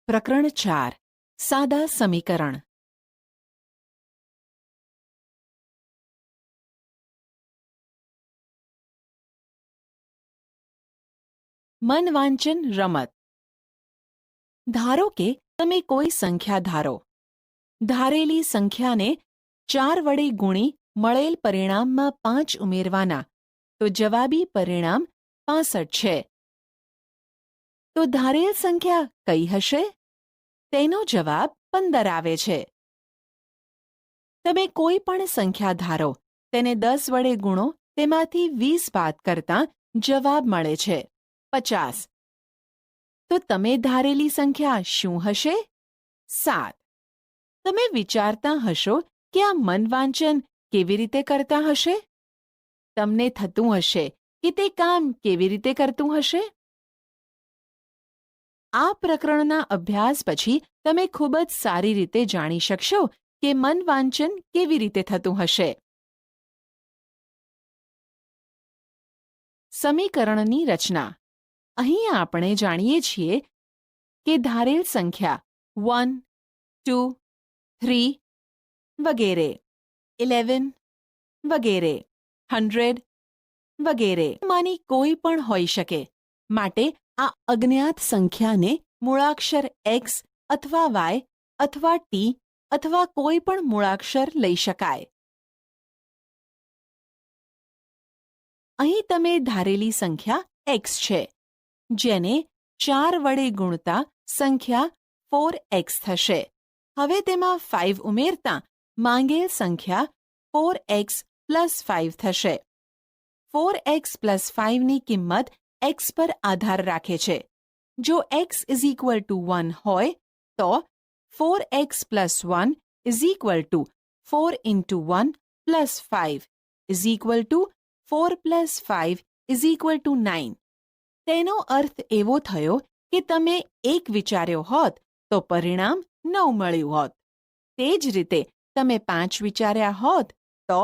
પ્રકરણ 4 સાદા સમીકરણ. મનવાંચન રમત. ધારો કે તમે કોઈ સંખ્યા ધારો. ધારેલી સંખ્યાને 4 વડે ગુણી મળેલ પરિણામમાં 5 ઉમેરવાના તો જવાબી પરિણામ 65 છે. તો ધારેલ સંખ્યા કઈ હશે? તેનો જવાબ 15 આવે છે. તમે કોઈ પણ સંખ્યા ધારો, તેને 10 વડે ગુણો, તેમાંથી 20 બાદ કરતાં જવાબ મળે છે 50. તો તમે ધારેલી સંખ્યા શું હશે? 7. તમે વિચારતા હશો કે આ મનવાંચન કેવી રીતે કરતા હશે? તમને થતું હશે કે તે કામ કેવી રીતે કરતું હશે? આ પ્રકરણના અભ્યાસ પછી તમે ખૂબ જ સારી રીતે જાણી શકશો કે મનવાંચન કેવી રીતે થતું હશે. સમીકરણની રચના. અહીં આપણે જાણીએ છીએ કે ધારેલ સંખ્યા 1, 2, 3 વગેરે, 11 વગેરે, 100 વગેરે માની કોઈ પણ હોઈ શકે. માટે આ અજ્ઞાત સંખ્યાને મૂળાક્ષર x અથવા y અથવા t અથવા કોઈ પણ મૂળાક્ષર લઈ શકાય. અહીં તમે ધારેલી સંખ્યા x છે, જેને 4 વડે ગુણતા સંખ્યા 4x થશે. હવે તેમાં 5 ઉમેરતા માંગેલ સંખ્યા 4x પ્લસ 5 થશે. 4x પ્લસ 5ની કિંમત x પર આધાર રાખે છે. જો x ઇઝ ઇક્વલ ટુ 1 હોય તો 4x plus 1 is equal two 4 into 1 plus 5 is equal two 4 plus 5 is equal two 9. તેનો અર્થ એવો થયો કે તમે 1 વિચાર્યો હોત તો પરિણામ 9 મળ્યું હોત. તે જ રીતે તમે 5 વિચાર્યા હોત તો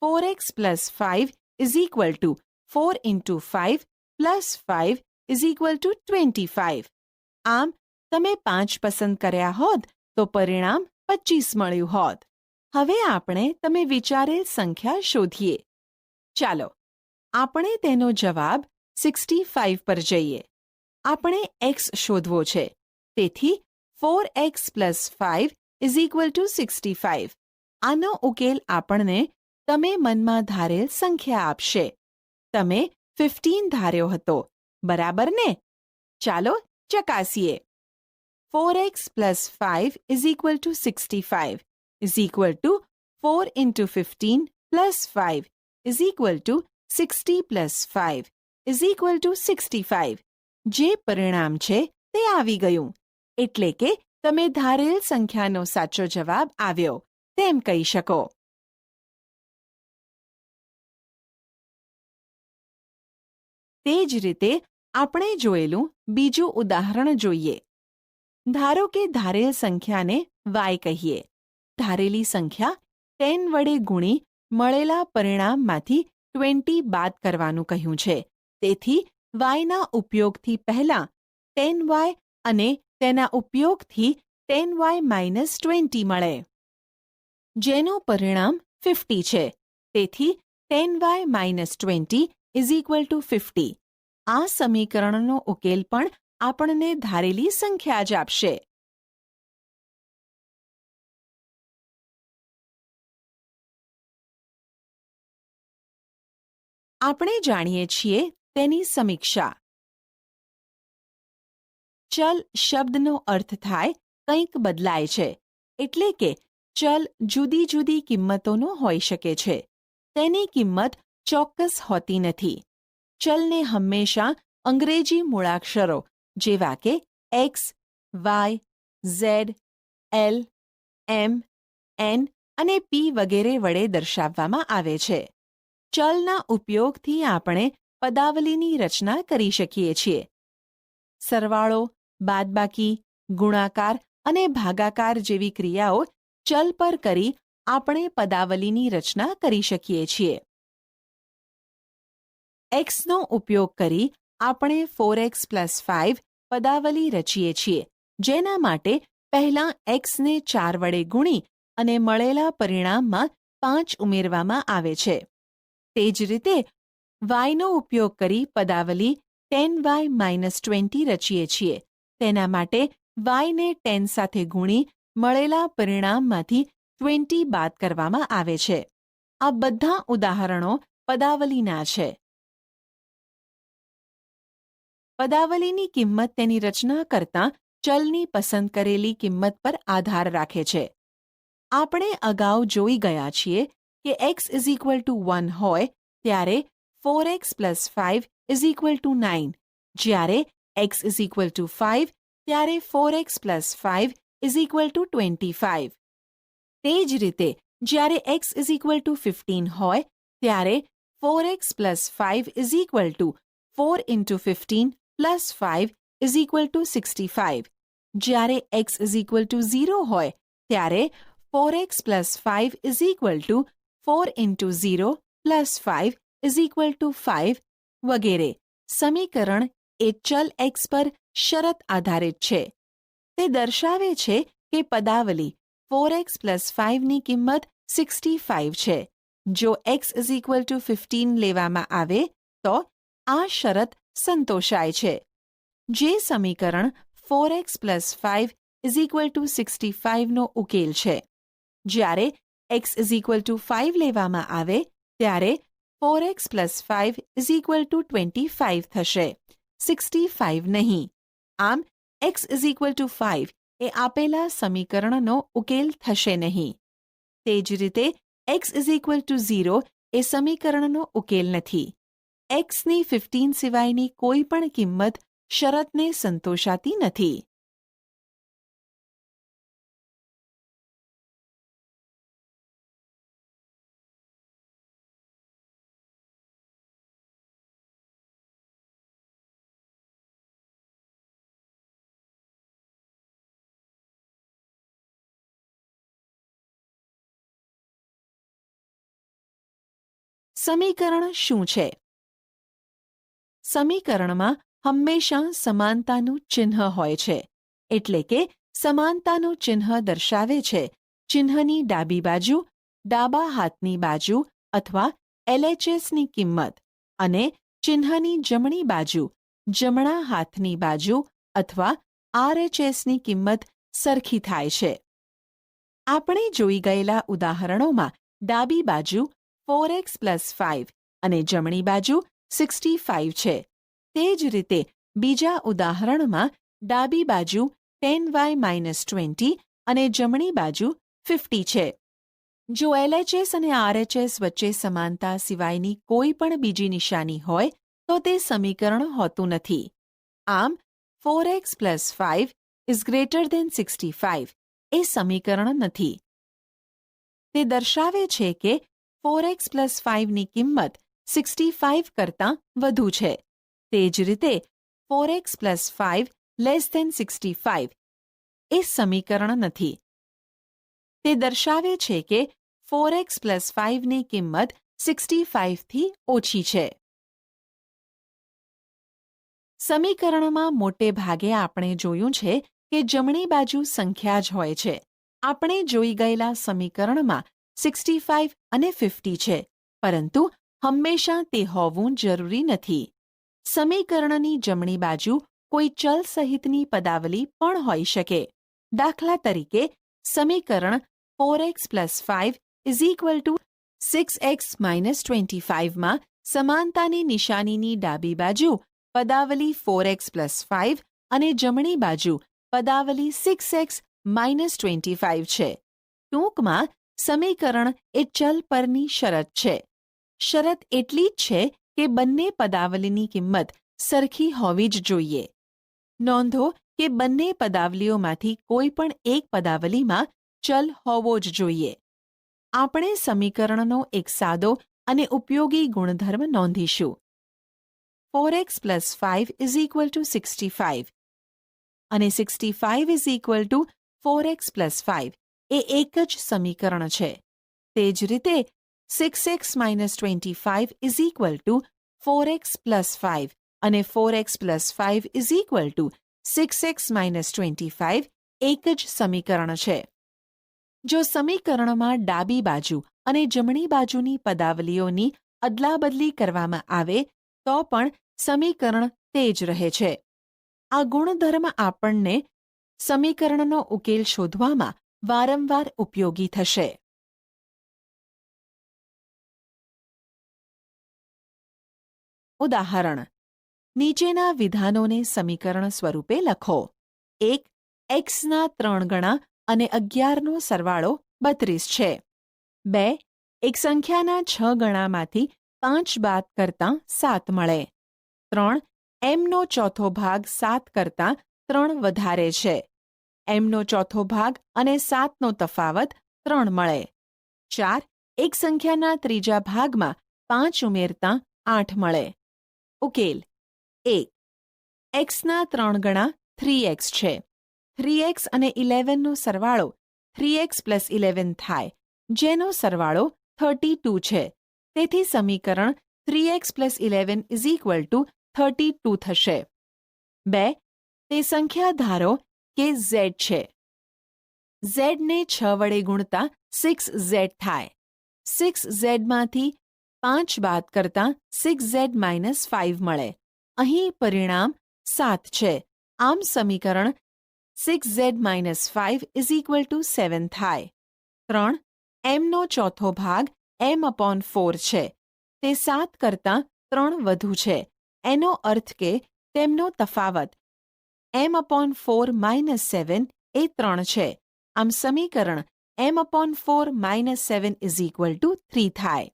4x plus 5 is equal two 4 into 5 plus 5 is equal two 25. આમ તમે 5 પસંદ કર્યા હોત તો પરિણામ 25 મળ્યું હોત. હવે આપણે તમે વિચારેલ સંખ્યા શોધીએ. ચાલો આપણે તેનો જવાબ 65 પર જઈએ. આપણે x શોધવો છે, તેથી 4x plus 5 is equal two 65. આનો ઉકેલ આપણને તમે મનમાં ધારેલ સંખ્યા આપશે. તમે 15 ધાર્યો હતો, બરાબર ને? ચાલો ચકાસીએ. 4x plus 5 is equal two 65 is equal two 4 into 15 plus 5 is equal two 60 plus 5 is equal two 65. જે પરિણામ છે તે આવી ગયું. એટલે કે તમે ધારેલ સંખ્યાનો સાચો જવાબ આવ્યો તેમ કહી શકો. તે જ રીતે આપણે જોયેલું બીજું ઉદાહરણ જોઈએ. ધારો કે ધારેલ સંખ્યાને y કહીએ. ધારેલી સંખ્યા 10 વડે ગુણી મળેલા પરિણામમાંથી 20 બાદ કરવાનું કહ્યું છે. તેથી yના ઉપયોગથી પહેલાં 10y અને તેના ઉપયોગથી 10y માઇનસ 20 મળે, જેનું પરિણામ 50 છે. તેથી 10y minus 20 is equal two 50. આ સમીકરણનો ઉકેલ પણ આપણને ધારેલી સંખ્યા જ આપશે. આપણે જાણીએ છીએ તેની સમીક્ષા. ચલ શબ્દનો અર્થ થાય કંઈક બદલાય છે, એટલે કે ચલ જુદી જુદી કિંમતોનો હોઈ શકે છે. તેની કિંમત ચોક્કસ હોતી નથી. ચલને હંમેશા અંગ્રેજી મૂળાક્ષરો જેવા કે x, y, z, l, m, n અને p વગેરે વડે દર્શાવવામાં આવે છે. ચલના ઉપયોગથી આપણે પદાવલીની રચના કરી શકીએ છીએ. સરવાળો, બાદબાકી, ગુણાકાર અને ભાગાકાર જેવી ક્રિયાઓ ચલ પર કરી આપણે પદાવલીની રચના કરી શકીએ છીએ. xનો ઉપયોગ કરી આપણે 4x પ્લસ 5 પદાવલી રચીએ છીએ જેના માટે પહેલાં એક્સને 4 વડે ગુણી અને મળેલા પરિણામમાં 5 ઉમેરવામાં આવે છે. તે જ રીતે વાયનો ઉપયોગ કરી પદાવલી 10y-20 રચીએ છીએ. તેના માટે વાયને 10 સાથે ગુણી મળેલા પરિણામમાંથી 20 બાદ કરવામાં આવે છે. આ બધા ઉદાહરણો પદાવલીના છે. પદાવલીની કિંમત તેની રચના કરતાં ચલની પસંદ કરેલી કિંમત પર આધાર રાખે છે. આપણે અગાઉ જોઈ ગયા છીએ કે x = 1 હોય ત્યારે 4x + 5 = 9, જ્યારે x = 5 ત્યારે 4x + 5 = 25. તે જ રીતે જ્યારે x = 15 હોય ત્યારે 4x + 5 = 4 × 15 + 5 = 65. જ્યારે x = 0 હોય ત્યારે 4x + 5 = 4 × 0 + 5 = 5 વગેરે. સમીકરણ એ ચલ x પર શરત આધારિત છે. તે દર્શાવે છે કે પદાવલી 4x + 5 ની કિંમત 65 છે. જો x = 15 લેવામાં આવે તો આ શરત સંતોષાય છે. જે સમીકરણ 4x + 5 = 65 નો ઉકેલ છે. જ્યારે x = 5 લેવામાં આવે ત્યારે 4x + 5 = 25 થશે, 65 નહીં. આમ x = 5 એ આપેલા સમીકરણનો ઉકેલ થશે નહીં. તે જ રીતે x = 0 એ સમીકરણનો ઉકેલ નથી. x ની 15 સિવાયની કોઈ પણ કિંમત શરતને સંતોષાતી નથી. સમીકરણ શું છે? સમીકરણમાં હંમેશા સમાનતાનું ચિહ્ન હોય છે. એટલે કે સમાનતાનું ચિહ્ન દર્શાવે છે ચિહ્નની ડાબી બાજુ, ડાબા હાથની બાજુ અથવા LHSની કિંમત અને ચિહ્નની જમણી બાજુ, જમણા હાથની બાજુ અથવા RHSની કિંમત સરખી થાય છે. આપણે જોઈ ગયેલા ઉદાહરણોમાં ડાબી બાજુ 4x + 5 અને જમણી બાજુ 65 છે. તે જ રીતે બીજા ઉદાહરણમાં ડાબી બાજુ 10y-20 અને જમણી બાજુ 50 છે. જો LHS અને RHS વચ્ચે સમાનતા સિવાયની કોઈ પણ બીજી નિશાની હોય તો તે સમીકરણ હોતું નથી. આમ 4x + 5 > 65 એ સમીકરણ નથી. તે દર્શાવે છે કે 4x + 5 ની કિંમત 65 કરતાં વધુ છે. તે જ રીતે 4x + 5 < 65 એ સમીકરણ નથી. તે દર્શાવે છે કે 4x + 5 ની કિંમત 65 થી ઓછી છે. સમીકરણમાં મોટે ભાગે આપણે જોયું છે કે જમણી બાજુ સંખ્યા જ હોય છે. આપણે જોઈ ગયેલા સમીકરણમાં 65 અને 50 છે, પરંતુ હંમેશા તે હોવું જરૂરી નથી. સમીકરણની જમણી બાજુ કોઈ ચલ સહિતની પદાવલી પણ હોઈ શકે. દાખલા તરીકે સમીકરણ 4x + 5 = 6x - 25 માં સમાનતાની નિશાનીની ડાબી બાજુ પદાવલી 4x + 5 અને જમણી બાજુ પદાવલી 6x - 25 છે. ટૂંકમાં સમીકરણ એ ચલ પરની શરત છે. શરત એટલી જ છે કે બંને પદાવલીની કિંમત સરખી હોવી જ જોઈએ. નોંધો કે બંને પદાવલીઓમાંથી કોઈ પણ એક પદાવલીમાં ચલ હોવો જ જોઈએ. આપણે સમીકરણનો એક સાદો અને ઉપયોગી ગુણધર્મ નોંધીશું. 4x + 5 = 65 અને 65 = 4x + 5 એ એક જ સમીકરણ છે. તે જ રીતે 6x - 25 = 4x + 5 અને 4x + 5 = 6x - 25 એક જ સમીકરણ છે. જો સમીકરણમાં ડાબી બાજુ અને જમણી બાજુની પદાવલીઓની અદલાબદલી કરવામાં આવે તો પણ સમીકરણ તે જ રહે છે. આ ગુણધર્મ આપણને સમીકરણનો ઉકેલ શોધવામાં વારંવાર ઉપયોગી થશે. ઉદાહરણ: નીચેના વિધાનોને સમીકરણ સ્વરૂપે લખો. 1. એક્સના 3 ગણા અને 11નો સરવાળો 32 છે. 2. એક સંખ્યાના 6 ગણામાંથી 5 બાદ કરતાં 7 મળે. 3. એમનો ચોથો ભાગ 7 કરતાં 3 વધારે છે. એમનો ચોથો ભાગ અને 7નો તફાવત 3 મળે. 4. એક સંખ્યાના ત્રીજા ભાગમાં 5 ઉમેરતાં 8 મળે. ઉકેલ: 1. એક્સના 3 ગણા 3x છે. 3x અને 11નો સરવાળો 3x + 11 થાય, જેનો સરવાળો 32 છે. તેથી સમીકરણ 3x + 11 = 32 થશે. 2. તે સંખ્યા ધારો કે z છે. z ને 6 વડે ગુણતા 6z થાય. 6z માંથી 5 બાદ કરતાં 6z - 5 મળે. અહીં પરિણામ 7 છે. આમ સમીકરણ 6z - 5 = 7 થાય. 3. એમનો ચોથો ભાગ m/4 છે. તે 7 કરતાં 3 વધુ છે. એનો અર્થ કે તેમનો તફાવત m/4 - 7 એ 3 છે. આમ સમીકરણ m/4 - 7 = 3 થાય.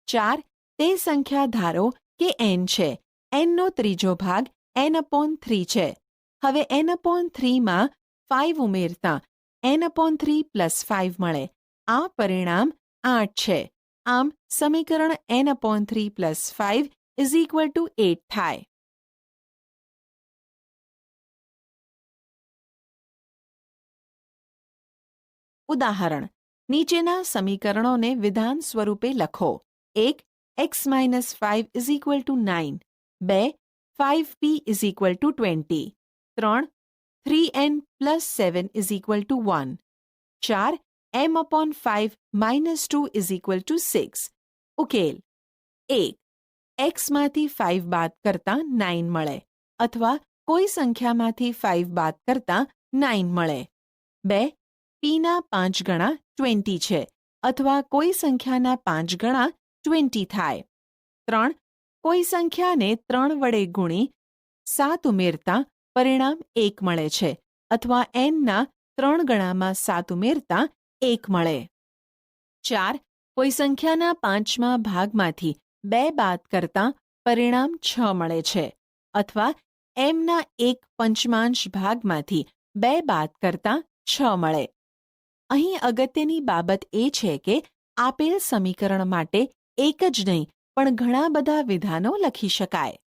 4. તે સંખ્યા ધારો કે n છે. nનો ત્રીજો ભાગ n/3 છે. હવે n/3 માં 5 ઉમેરતાં n/3 + 5 મળે. આ પરિણામ 8 છે. આમ સમીકરણ n/3 + 5 = 8 થાય. ઉદાહરણ: નીચેના સમીકરણોને વિધાન સ્વરૂપે લખો. 1. x - 5 = 9. 2. 5p = 20. 3. 3n + 7 = 1. 4. m/5 - 2 = 6. ઉકેલ: 1. x માંથી 5 બાદ કરતાં 9 મળે, અથવા કોઈ સંખ્યામાંથી 5 બાદ કરતાં 9 મળે. 2. p ના 5 ગણા 20 છે, અથવા કોઈ સંખ્યાના 5 ગણા 20 થાય. 3. કોઈ સંખ્યાને 3 વડે ગુણી 7 ઉમેરતાં પરિણામ 1 મળે છે, અથવા n ના 3 ગણામાં 7 ઉમેરતાં 1 મળે. 4. કોઈ સંખ્યાના 5મા ભાગમાંથી 2 બાદ કરતાં પરિણામ 6 મળે છે, અથવા m ના 1/5 ભાગમાંથી 2 બાદ કરતાં 6 મળે. અહીં અગત્યની બાબત એ છે કે આપેલ સમીકરણ માટે એક જ નહીં પણ ઘણા બધા વિધાનો લખી શકાય.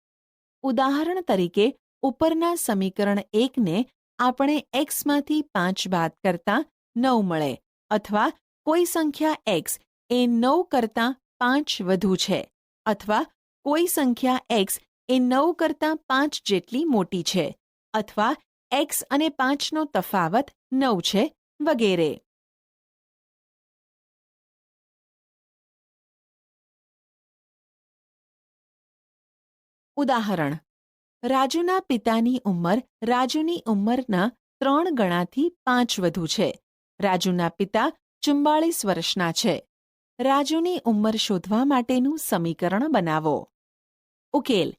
ઉદાહરણ તરીકે ઉપરના સમીકરણ 1ને આપણે x માંથી 5 બાદ કરતાં 9 મળે, અથવા કોઈ સંખ્યા x એ 9 કરતાં 5 વધુ છે, અથવા કોઈ સંખ્યા x એ 9 કરતાં 5 જેટલી મોટી છે, અથવા x અને 5નો તફાવત 9 છે, વગેરે. ઉદાહરણ: રાજુના પિતાની ઉંમર રાજુની ઉંમરના 3 ગણાથી 5 વધુ છે. રાજુના પિતા 44 વર્ષના છે. રાજુની ઉંમર શોધવા માટેનું સમીકરણ બનાવો. ઉકેલ: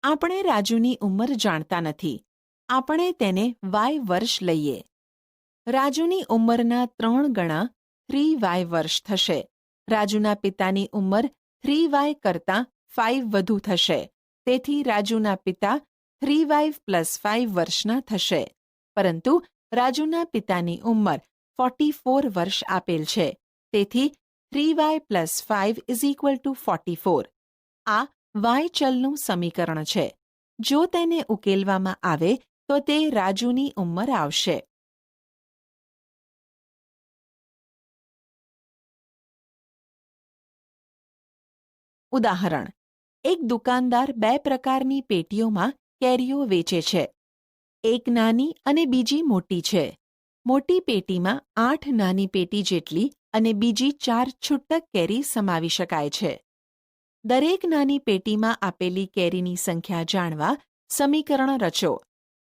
આપણે રાજુની ઉંમર જાણતા નથી. આપણે તેને y વર્ષ લઈએ. રાજુની ઉંમરના 3 ગણા 3y વર્ષ થશે. રાજુના પિતાની ઉંમર 3y કરતાં 5 વધુ થશે. તેથી રાજુના પિતા 3y + 5 વર્ષના થશે. પરંતુ રાજુના પિતાની ઉંમર 44 વર્ષ આપેલ છે. તેથી 3y + 5 = 44. આ y ચલનું સમીકરણ છે. જો તેને ઉકેલવામાં આવે તો તે રાજુની ઉંમર આવશે. ઉદાહરણ: એક દુકાનદાર 2 પ્રકારની પેટીઓમાં કેરીઓ વેચે છે. એક નાની અને બીજી મોટી છે. મોટી પેટીમાં 8 નાની પેટી જેટલી અને બીજી 4 છૂટક કેરી સમાવી શકાય છે. દરેક નાની પેટીમાં આપેલી કેરીની સંખ્યા જાણવા સમીકરણ રચો.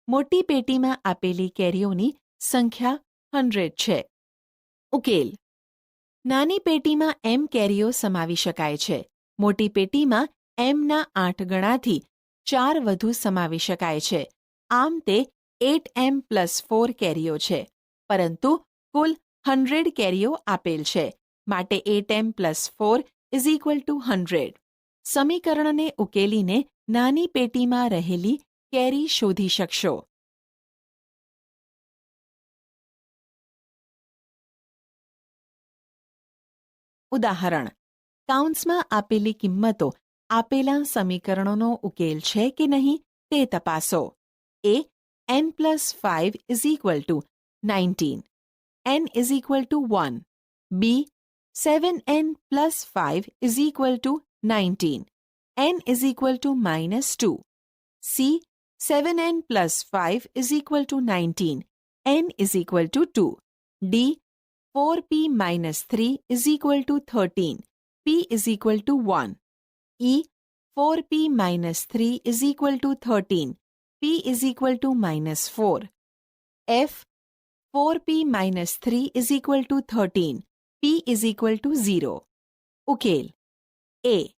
મોટી પેટીમાં આપેલી કેરીઓની સંખ્યા 100 છે. ઉકેલ. નાની પેટીમાં m કેરીઓ સમાવી શકાય છે. મોટી પેટીમાં mના 8 ગણાથી 4 વધુ સમાવી શકાય છે. આમ તે 8m + 4 કેરીઓ છે. પરંતુ કુલ 100 કેરીઓ આપેલ છે. માટે 8m + 4 = 100. સમીકરણને ઉકેલીને નાની પેટીમાં રહેલી કેરી શોધી શકશો. ઉદાહરણ. કૌંસમાં આપેલી કિંમતો આપેલા સમીકરણોનો ઉકેલ છે કે નહીં તે તપાસો. a. n + 5 = 19. n = 1. b. 7n + 5 = 19. n = -2. c. 7n + 5 = 19. n = 2. d. 4p - 3 = 13. p = 1. e. 4p - 3 = 13. p = -4. f. 4p - 3 = 13. p = 0. ઉકેલ. a.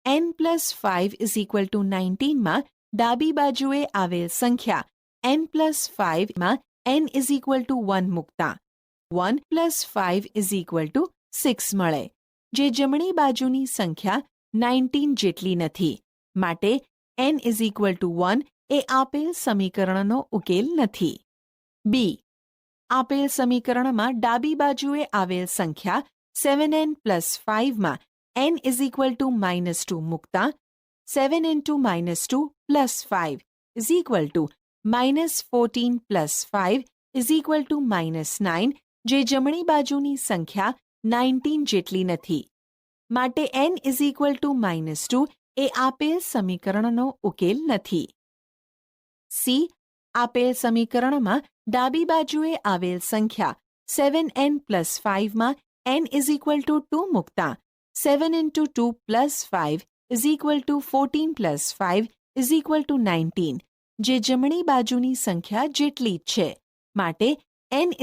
n + 5 = 19 માં ડાબી બાજુએ આવેલ સંખ્યા n + 5 માં n = 1 મૂકતા 1 + 5 = 6 મળે, જે જમણી બાજુની સંખ્યા 19 જેટલી નથી. માટે n = 1 એ આપેલ સમીકરણનો ઉકેલ નથી. b. આપેલ સમીકરણમાં ડાબી બાજુએ આવેલ સંખ્યા 7n + 5 માં n = -2 મૂકતા 7 × -2 + 5 = -14 + 5 = -9, જે જમણી બાજુની સંખ્યા 19 જેટલી નથી. માટે n = -2 એ આપેલ સમીકરણનો ઉકેલ નથી. c. આપેલ સમીકરણમાં ડાબી બાજુએ આવેલ સંખ્યા 7n + 5 માં n = 2 મૂકતા 7 × 2 + 5 = 14 + 5 = 19, જે જમણી બાજુની સંખ્યા જેટલી જ છે. માટે n =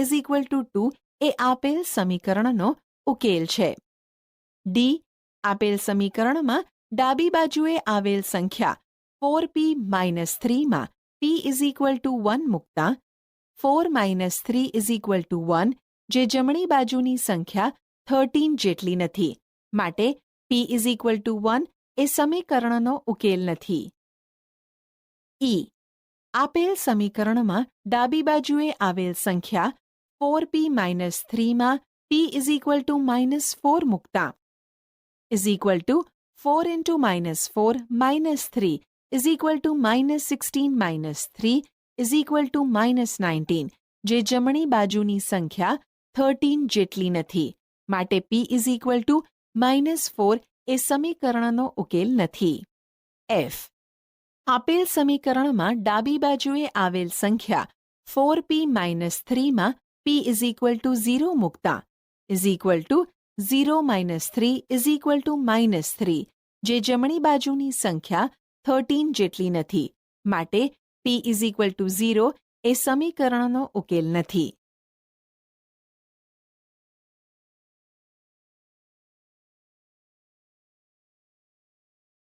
2 એ આપેલ સમીકરણનો ઉકેલ છે. d. આપેલ સમીકરણમાં ડાબી બાજુએ આવેલ સંખ્યા 4p - 3 માં p = 1 મૂકતા 4 - 3 = 1, જે જમણી બાજુની સંખ્યા 13 જેટલી નથી. માટે p = 1 એ સમીકરણનો ઉકેલ નથી. e. આપેલ સમીકરણમાં ડાબી બાજુએ આવેલ સંખ્યા 4p - 3 માં p = -4 મૂકતા 4 × -4 - 3 = -16 - 3 -19, જે જમણી બાજુની સંખ્યા 13 જેટલી નથી. માટે p = -4 એ સમીકરણનો ઉકેલ નથી. f. આપેલ સમીકરણમાં ડાબી બાજુએ આવેલ સંખ્યા 4p - 3 માં p = 0 મૂકતા 0 - 3 = -3, જે જમણી બાજુની સંખ્યા 13 જેટલી નથી. માટે p = 0 એ સમીકરણનો ઉકેલ નથી.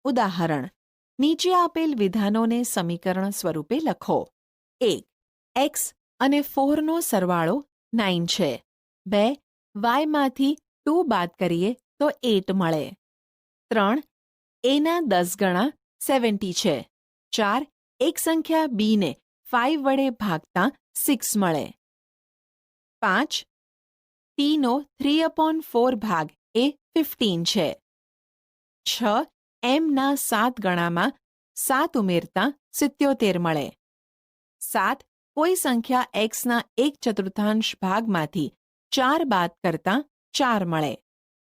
ઉદાહરણ. નીચે આપેલ વિધાનોને સમીકરણ સ્વરૂપે લખો. 1. x અને 4નો સરવાળો 9 છે. 2. y માંથી 2 બાદ કરીએ તો 8 મળે. 3. a ના 10 ગણા 70 છે. 4. એક સંખ્યા b ને 5 વડે ભાગતા 6 મળે. 5. t નો 3/4 ભાગ એ 15 છે. 6. m ના 7 ગણામાં 7 ઉમેરતા 77 મળે. 7. કોઈ સંખ્યા x ના 1/4 ભાગમાંથી 4 બાદ કરતા 4 મળે.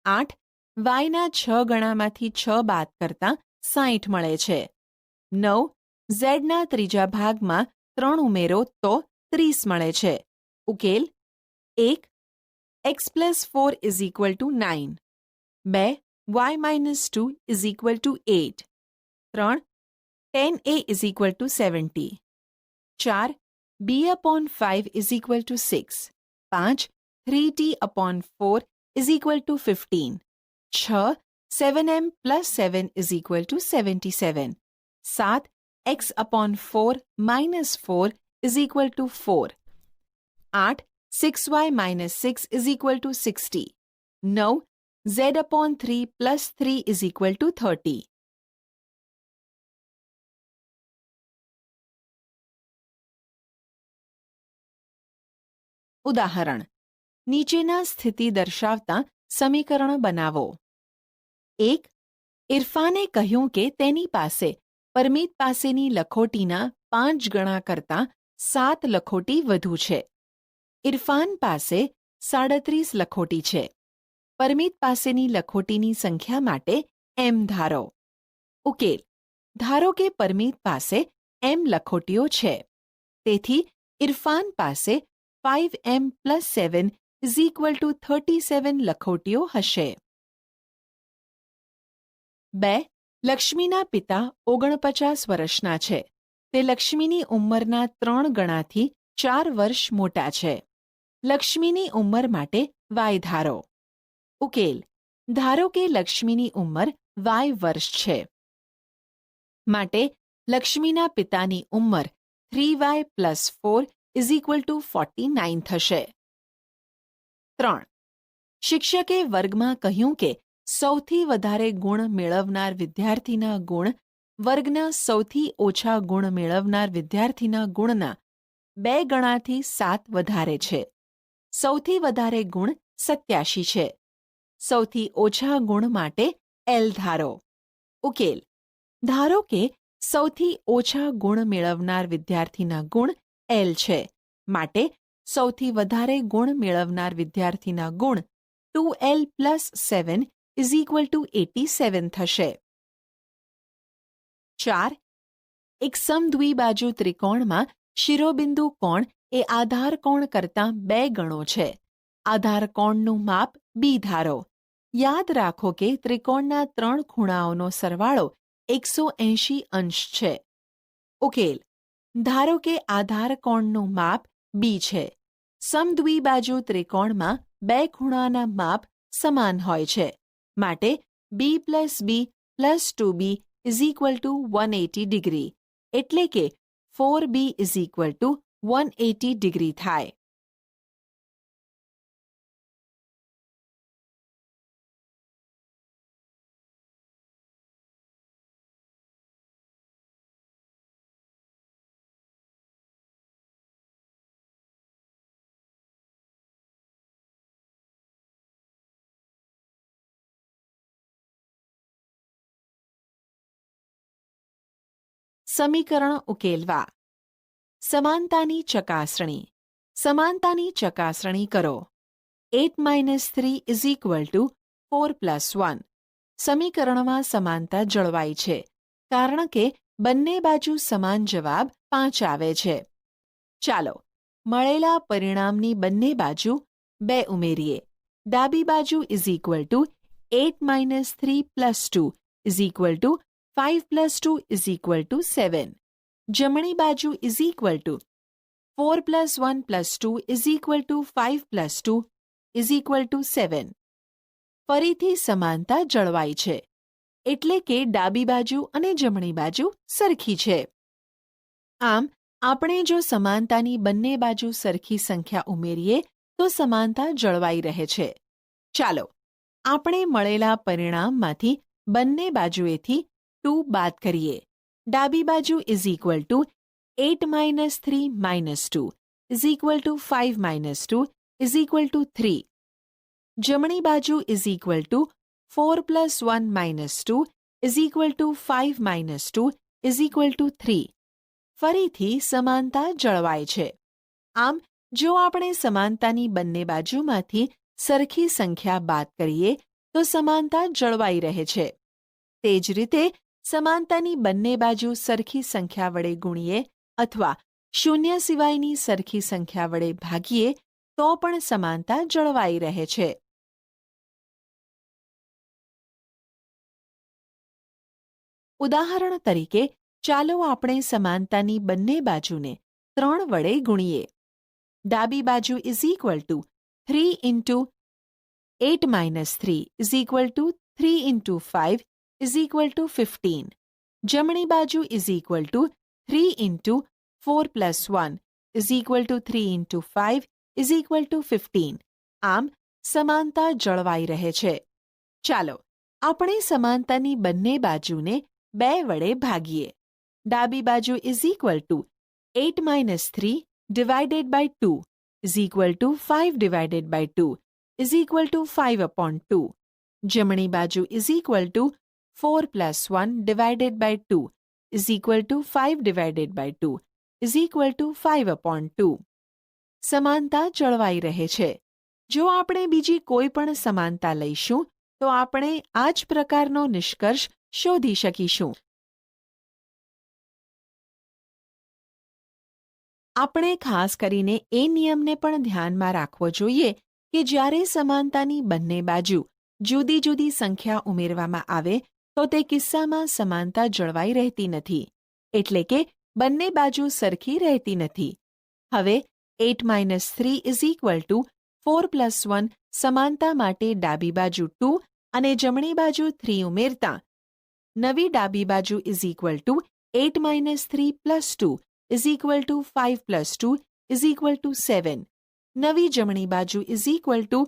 8. y ના 6 ગણામાંથી 6 બાદ કરતા 60 મળે છે. 9. z ના ત્રીજા ભાગમાં 3 ઉમેરો તો 30 મળે છે. ઉકેલ 1 x + 4 = 9, 2 y - 2 = 8, 3 10a = 70, 4 b/5 = 6, 5 3t/4 = 15, 6 7m + 7 = 77, 7 x/4 - 4 = 4, 8 6y - 6 = 60, 9 z/3 + 3 = 30. ઉદાહરણ: નીચેના સ્થિતિ દર્શાવતા સમીકરણ બનાવો. 1. ઇરફાને કહ્યું કે તેની પાસે પરમિત પાસેની લખોટીના 5 ગણા કરતાં 7 લખોટી વધુ છે. ઇરફાન પાસે 37 લખોટી છે. પરમિત પાસેની લખોટીની સંખ્યા માટે m ધારો. ઉકેલ: ધારો કે પરમિત પાસે m લખોટીઓ છે. તેથી ઇરફાન પાસે 5m + 7 = 37 લખોટીઓ હશે. 2. લક્ષ્મીના પિતા 49 વર્ષના છે. તે લક્ષ્મીની ઉંમરના 3 ગણાથી 4 વર્ષ મોટા છે. લક્ષ્મીની ઉંમર માટે y ધારો. ઉકેલ: ધારો કે લક્ષ્મીની ઉંમર y વર્ષ છે. માટે લક્ષ્મીના પિતાની ઉંમર 3y + 4 = 49 થશે. 3. શિક્ષકે વર્ગમાં કહ્યું કે સૌથી વધારે ગુણ મેળવનાર વિદ્યાર્થીના ગુણ વર્ગના સૌથી ઓછા ગુણ મેળવનાર વિદ્યાર્થીના ગુણના 2 ગણાથી 7 વધારે છે. સૌથી વધારે ગુણ 87 છે. સૌથી ઓછા ગુણ માટે L ધારો. ઉકેલ: ધારો કે સૌથી ઓછા ગુણ મેળવનાર વિદ્યાર્થીના ગુણ L છે. માટે સૌથી વધારે ગુણ મેળવનાર વિદ્યાર્થીના ગુણ 2L + 7 = 87 થશે. 4. એક સમદ્વિબાજુ ત્રિકોણમાં શિરોબિંદુ કોણ એ આધાર કોણ કરતાં 2 ગણો છે. આધાર કોણનું માપ b ધારો. યાદ રાખો કે ત્રિકોણના 3 ખૂણાઓનો સરવાળો 180 અંશ છે. ઉકેલ: ધારો કે આધાર કોણનું માપ b છે. સમદ્વિબાજુ ત્રિકોણમાં 2 ખૂણાના માપ સમાન હોય છે. માટે b + b + 2b = 180 ડિગ્રી, એટલે કે 4b = 180 ડિગ્રી થાય. સમીકરણ ઉકેલવા. સમાનતાની ચકાસણી. સમાનતાની ચકાસણી કરો. 8 - 3 = 4 + 1. સમીકરણમાં સમાનતા જળવાઈ છે કારણ કે બંને બાજુ સમાન જવાબ 5 આવે છે. ચાલો મળેલા પરિણામની બંને બાજુ 2 ઉમેરીએ. ડાબી બાજુ = 8 - 3 + 2 = 5 + 2 = 7. જમણી બાજુ = 4 + 1 + 2 = 5 + 2 = 7. ફરીથી સમાનતા જળવાઈ છે, એટલે કે ડાબી બાજુ અને જમણી બાજુ સરખી છે. આમ આપણે જો સમાનતાની બંને બાજુ સરખી સંખ્યા ઉમેરીએ તો સમાનતા જળવાઈ રહે છે. ચાલો આપણે મળેલા પરિણામમાંથી બંને બાજુએથી 2 બાદ કરીએ. ડાબી બાજુ = 8 - 3 - 2 = 5 - 2 = 3. જમણી બાજુ = 4 + 1 - 2 = 5 - 2 = 3. ફરીથી સમાનતા જળવાય છે. આમ જો આપણે સમાનતાની બંને બાજુમાંથી સરખી સંખ્યા બાદ કરીએ તો સમાનતા જળવાઈ રહે છે. તે જ રીતે સમાનતાની બંને બાજુ સરખી સંખ્યા વડે ગુણીએ અથવા શૂન્ય સિવાયની સરખી સંખ્યા વડે ભાગીએ તો પણ સમાનતા જળવાઈ રહે છે. ઉદાહરણ તરીકે ચાલો આપણે સમાનતાની બંને બાજુને 3 વડે ગુણીએ. ડાબી બાજુ is equal two 3 into 8 minus 3 is equal two 3 into 5 is equal two 15. જમણી બાજુ is equal two 3 into 4 plus 1 is equal two 3 into 5 is equal two 15. આમ સમાનતા જળવાઈ રહે છે. ચાલો આપણે સમાનતાની બંને બાજુને 2 વડે ભાગીએ. ડાબી બાજુ is equal two 8 minus 3 divided by 2 is equal to 5 divided by 2 is equal to 5 upon 2. જમણી બાજુ is equal to 4 plus 1 divided by 2 is equal to 5 divided by 2 is equal to 5 upon 2. સમાનતા જળવાઈ રહે છે. જો આપણે બીજી કોઈ પણ સમાનતા લઈશું તો આપણે આ જ પ્રકારનો નિષ્કર્ષ શોધી શકીશું. આપણે ખાસ કરીને એ નિયમને પણ ધ્યાનમાં રાખવો જોઈએ કે જ્યારે સમાનતાની બંને બાજુ જુદી જુદી સંખ્યા ઉમેરવામાં આવે તો તે કિસ્સામાં સમાનતા જળવાઈ રહેતી નથી, એટલે કે બંને બાજુ સરખી રહેતી નથી. હવે 8 - 3 ઇઝ ઇક્વલ ટુ 4 પ્લસ 1 સમાનતા માટે ડાબી બાજુ 2 અને જમણી બાજુ 3 ઉમેરતા નવી ડાબી બાજુ is equal two 8 - 3 plus 2 is equal to 5 plus 2 is equal to 7. નવી જમણી બાજુ is equal to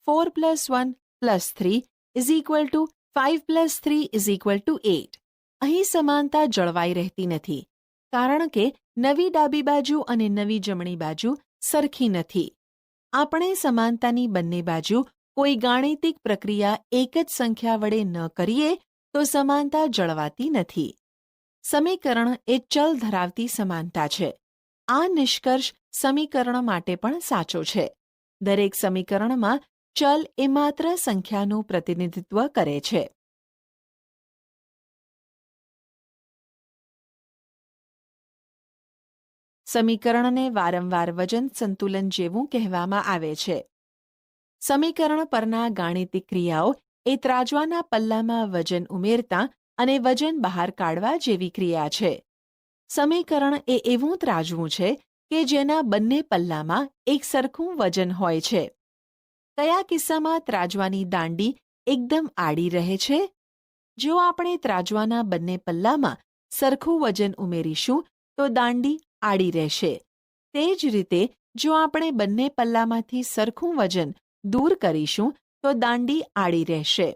4 plus 1 plus 3 is equal to 5 plus 3 is equal to 8. અહીં સમાનતા જળવાઈ રહેતી નથી કારણ કે નવી ડાબી બાજુ અને નવી જમણી બાજુ સરખી નથી. આપણે સમાનતાની બંને બાજુ કોઈ ગાણિતિક પ્રક્રિયા એક જ સંખ્યા વડે ન કરીએ તો સમાનતા જળવાતી નથી. સમીકરણ એ ચલ ધરાવતી સમાનતા છે. આ નિષ્કર્ષ સમીકરણ માટે પણ સાચો છે. દરેક સમીકરણમાં ચલ એ માત્ર સંખ્યાનું પ્રતિનિધિત્વ કરે છે. સમીકરણને વારંવાર વજન સંતુલન જેવું કહેવામાં આવે છે. સમીકરણ પરના ગાણિતિક ક્રિયાઓ એ ત્રાજવાના પલ્લામાં વજન ઉમેરતા અને વજન બહાર કાઢવા જેવી ક્રિયા છે. સમીકરણ એ એવું ત્રાજવું છે કે જેના બંને પલ્લામાં એક સરખું વજન હોય છે. કયા કિસ્સામાં ત્રાજવાની દાંડી એકદમ આડી રહે છે? જો આપણે ત્રાજવાના બંને પલ્લામાં સરખું વજન ઉમેરીશું તો દાંડી આડી રહેશે. તે જ રીતે જો આપણે બંને પલ્લામાંથી સરખું વજન દૂર કરીશું તો દાંડી આડી રહેશે.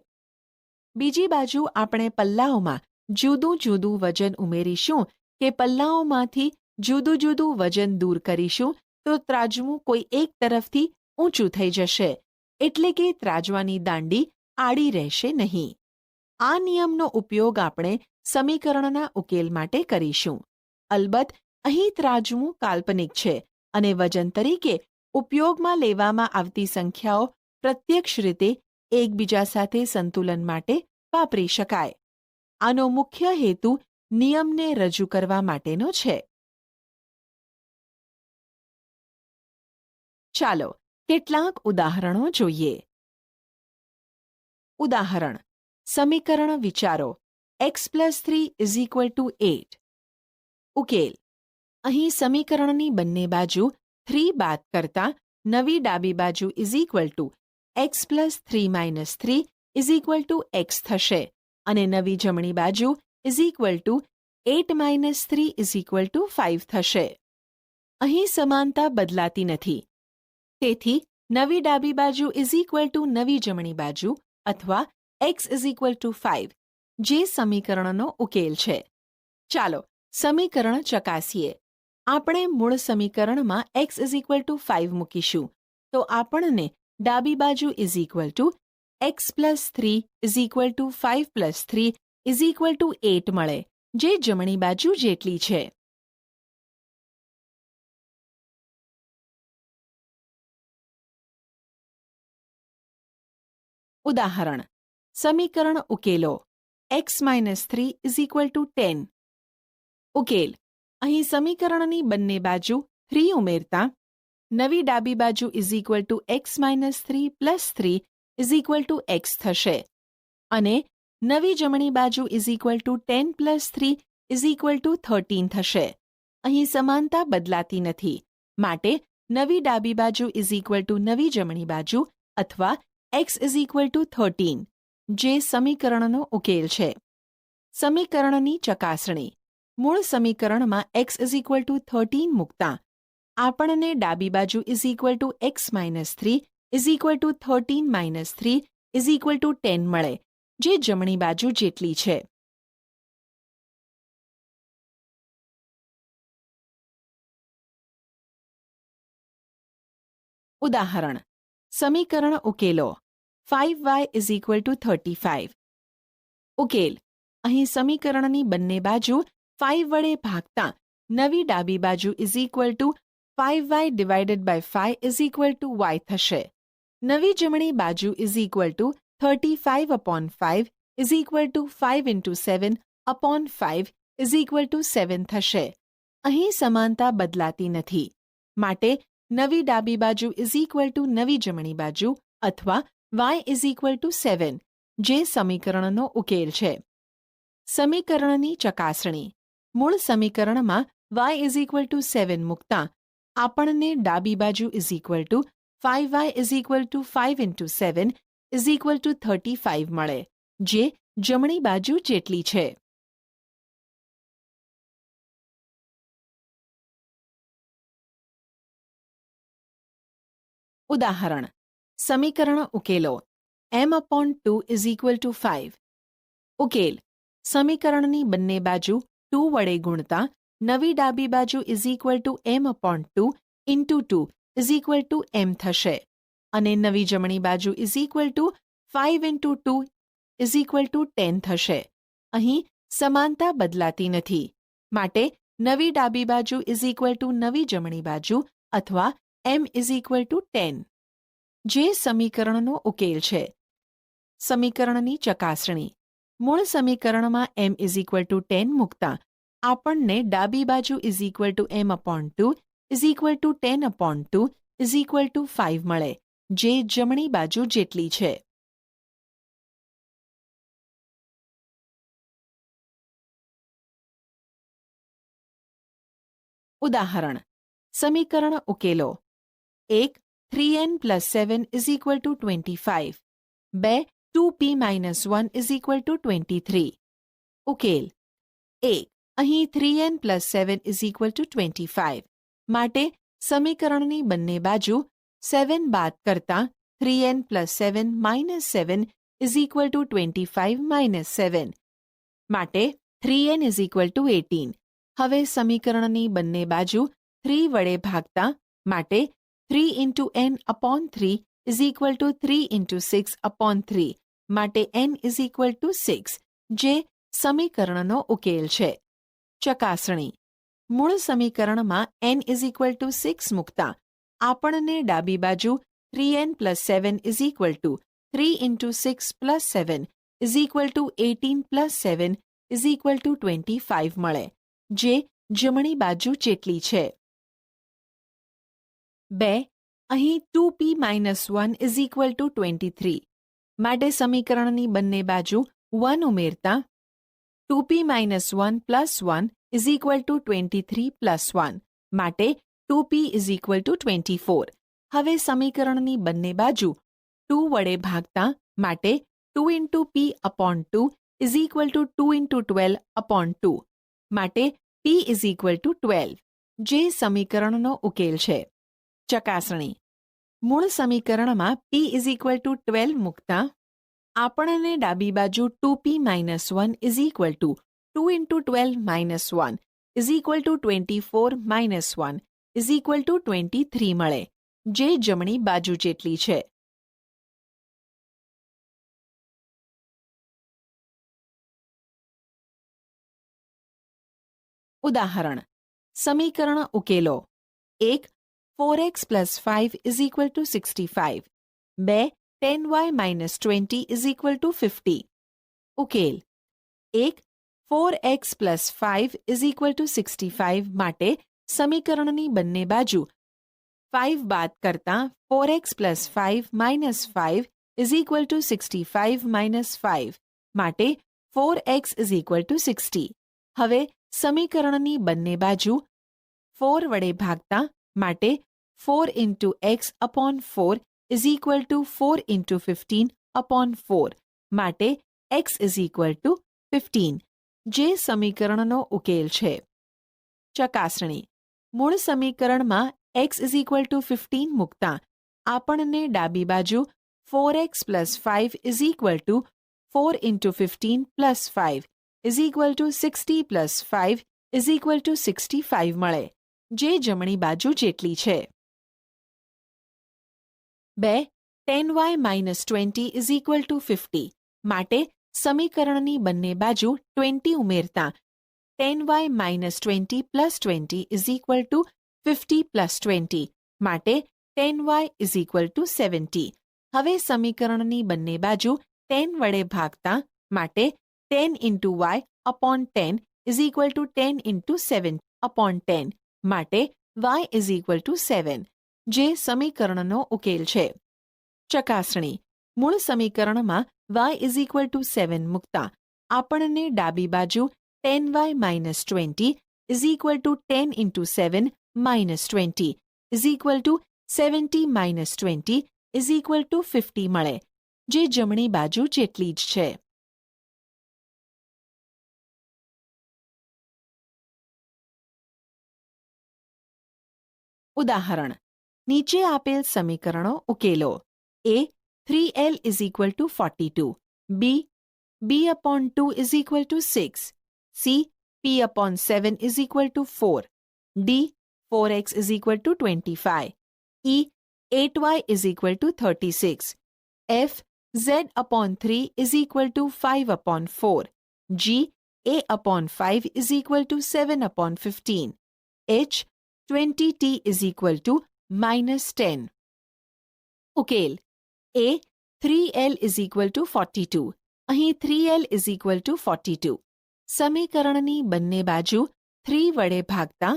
બીજી બાજુ આપણે પલ્લાઓમાં જુદું જુદું વજન ઉમેરીશું કે પલ્લાઓમાંથી જુદું જુદું વજન દૂર કરીશું તો ત્રાજવું કોઈ એક તરફથી ઊંચું થઈ જશે, એટલે કે ત્રાજવાની દાંડી આડી રહેશે નહીં. આ નિયમનો ઉપયોગ આપણે સમીકરણના ઉકેલ માટે કરીશું. અલબત્ત અહીં ત્રાજવું કાલ્પનિક છે અને વજન તરીકે ઉપયોગમાં લેવામાં આવતી સંખ્યાઓ પ્રત્યક્ષ રીતે એકબીજા સાથે સંતુલન માટે વાપરી શકાય. આનો મુખ્ય હેતુ નિયમને રજૂ કરવા માટેનો છે. ચાલો કેટલાક ઉદાહરણો જોઈએ. ઉદાહરણ: સમીકરણ વિચારો. x+3 = 8. ઉકેલ: અહીં સમીકરણની બંને બાજુ 3 બાદ કરતા નવી ડાબી બાજુ x+3 - 3 = x થશે અને નવી જમણી બાજુ = 8 - 3 = 5 થશે. અહીં સમાનતા બદલાતી નથી. તેથી નવી ડાબી બાજુ = નવી જમણી બાજુ અથવા x = 5 જે સમીકરણનો ઉકેલ છે. ચાલો સમીકરણ ચકાસીએ. આપણે મૂળ સમીકરણમાં x = 5 મૂકીશું તો આપણને ડાબી બાજુ x+3 = 5 + 3 = 8 મળે, જે જમણી બાજુ જેટલી છે. ઉદાહરણ: સમીકરણ ઉકેલો. x - 3 = 10. ઉકેલ: અહીં સમીકરણની બંને બાજુ 3 ઉમેરતા નવી ડાબી બાજુ is equal two x minus 3 plus 3 is equal two x થશે અને નવી જમણી બાજુ is equal two 10 plus 3 is equal two 13 થશે. અહીં સમાનતા બદલાતી નથી, માટે નવી ડાબી બાજુ ઇઝ ઇક્વલ ટુ નવી જમણી બાજુ અથવા એક્સ ઇઝ ઇક્વલ ટુ 13, જે સમીકરણનો ઉકેલ છે. સમીકરણની ચકાસણી. મૂળ સમીકરણમાં એક્સ ઇઝ ઇક્વલ ટુ 13 મૂકતા આપણને ડાબી બાજુ is equal two x minus 3 is equal two 13 minus 3 is equal two 10 મળે, જે જમણી બાજુ જેટલી છે. ઉદાહરણ. સમીકરણ ઉકેલો. 5y is equal to 35. ઉકેલ. અહીં સમીકરણની બંને બાજુ 5 વડે ભાગતા નવી ડાબી બાજુ is equal to 5y divided by 5 is equal to y થશે. નવી જમણી બાજુ is equal to 35 upon 5 is equal to 5 into 7 upon 5 is equal to 7 થશે. અહીં સમાનતા બદલાતી નથી, માટે નવી ડાબી બાજુ ઇઝ ઇક્વલ ટુ નવી જમણી બાજુ અથવા y ઇઝ ઇક્વલ ટુ 7, જે સમીકરણનો ઉકેલ છે. સમીકરણની ચકાસણી. મૂળ સમીકરણમાં y ઇઝ ઇક્વલ ટુ 7 મૂકતા આપણને ડાબી બાજુ is equal to 5y is equal to 5 into 7 is equal to 35 મળે, જે જમણી બાજુ જેટલી છે. ઉદાહરણ. સમીકરણ ઉકેલો. m upon 2 is equal to 5. ઉકેલ. સમીકરણની બંને બાજુ 2 વડે ગુણતા નવી ડાબી બાજુ is equal two m upon 2 into 2 is equal two m થશે અને નવી જમણી બાજુ is equal to 5 into 2 is equal two 10 થશે. અહીં સમાનતા બદલાતી નથી, માટે નવી ડાબી બાજુ ઇઝ ઇક્વલ ટુ નવી જમણી બાજુ અથવા m ઇઝ ઇક્વલ ટુ 10, જે સમીકરણનો ઉકેલ છે. સમીકરણની ચકાસણી. મૂળ સમીકરણમાં m ઇઝ ઇક્વલ ટુ 10 મૂકતા આપણને ડાબી બાજુ is equal two m upon 2 is equal two 10 upon 2 is equal to 5 મળે, જે જમણી બાજુ જેટલી છે. ઉદાહરણ. સમીકરણ ઉકેલો. 1. 3n plus 7 is equal two 25. 2. 2p minus 1 is equal two 23. ઉકેલ. 1. અહીં 3n plus 7 is equal two 25, માટે સમીકરણની બંને બાજુ 7 બાદ કરતા 3n plus 7 minus 7 is equal two 25 minus 7, માટે 3n ઇઝ ઇક્વલ ટુ 18. હવે સમીકરણની બંને બાજુ 3 વડે ભાગતા માટે 3 into n upon 3 is equal two 3 into 6 upon 3, માટે n ઇઝ ઇક્વલ ટુ 6, જે સમીકરણનો ઉકેલ છે. ચકાસણી. મૂળ સમીકરણમાં n ઇઝ ઇક્વલ ટુ 6 મૂકતા આપણને ડાબી બાજુ 3n plus 7 is equal two 3 into 6 plus 7 is equal two 18 plus 7 is equal two 25 મળે, જે જમણી બાજુ જેટલી છે. 2. અહીં 2p minus 1 is equal two 23, માટે સમીકરણની બંને બાજુ 1 ઉમેરતા 2p minus 1 plus 1 is equal two 23 plus 1, માટે 2p ઇઝ ઇક્વલ ટુ 24. હવે સમીકરણની બંને બાજુ 2 વડે ભાગતા માટે 2 into p upon 2 is equal two 2 into 12 upon 2, માટે p ઇઝ ઇક્વલ ટુ 12, જે સમીકરણનો ઉકેલ છે. ચકાસણી. મૂળ સમીકરણમાં p ઇઝ ઇક્વલ ટુ 12 મૂકતા આપણને ડાબી બાજુ 2p minus 1 is equal two 2 into 12 minus 1 is equal two 24 minus 1 is equal two 23 મળે, જે જમણી બાજુ જેટલી છે. ઉદાહરણ. સમીકરણ ઉકેલો. 1. 4x plus 5 is equal two 65. 2. 10y minus 20 is equal two 50. ઉકેલ. 1. 4x plus 5 is equal two 65 માટે સમીકરણની બંને બાજુ 5 બાદ કરતા 4x plus 5 minus 5 is equal two 65 minus 5 માટે 4x ઇઝ ઇક્વલ ટુ 60. હવે સમીકરણની બંને બાજુ 4 વડે ભાગતા માટે 4 into x upon 4 is equal two 4 into 15 upon 4 માટે x ઇઝ ઇક્વલ ટુ 15 જે સમીકરણનો ઉકેલ છે. ચકાસણી. મૂળ સમીકરણમાં x ઇઝ ઇક્વલ ટુ 15 મૂકતા આપણને ડાબી બાજુ 4x plus 5 is equal two 4 into 15 plus 5 is equal two 60 plus 5 is equal two 65 મળે જે જમણી બાજુ જેટલી છે. 2. 10y minus 20 is equal two 50 માટે સમીકરણની બંને બાજુ 20 ઉમેરતા 10y minus 20 plus 20 is equal two 50 plus 20 માટે 10y ઇઝ ઇક્વલ ટુ 70. હવે સમીકરણની બંને બાજુ 10 વડે ભાગતા માટે 10 into y upon 10 is equal two 10 into 7 upon 10 માટે y ઇઝ ઇક્વલ ટુ 7 જે સમીકરણનો ઉકેલ છે. ચકાસણી. મૂળ સમીકરણમાં y ઇઝ ઇક્વલ ટુ 7 મૂકતા આપણને ડાબી બાજુ 10y minus 20 is equal two 10 into 7 minus 20 is equal two 70 minus 20 is equal two 50 મળે જે જમણી બાજુ જેટલી જ છે. ઉદાહરણ. નીચે આપેલ સમીકરણો ઉકેલો. A 3l is equal to 42. B upon 2 is equal to 6. C P upon 7 is equal to 4. D 4x is equal to 25. E 8y is equal to 36. F z upon 3 is equal to 5 upon 4. G a upon 5 is equal to 7 upon 15. H 20t is equal to minus 10. ઉકેલ. A 3l is equal to 42. અહીં 3l is equal to 42. સમીકરણની બંને બાજુ 3 વડે ભાગતા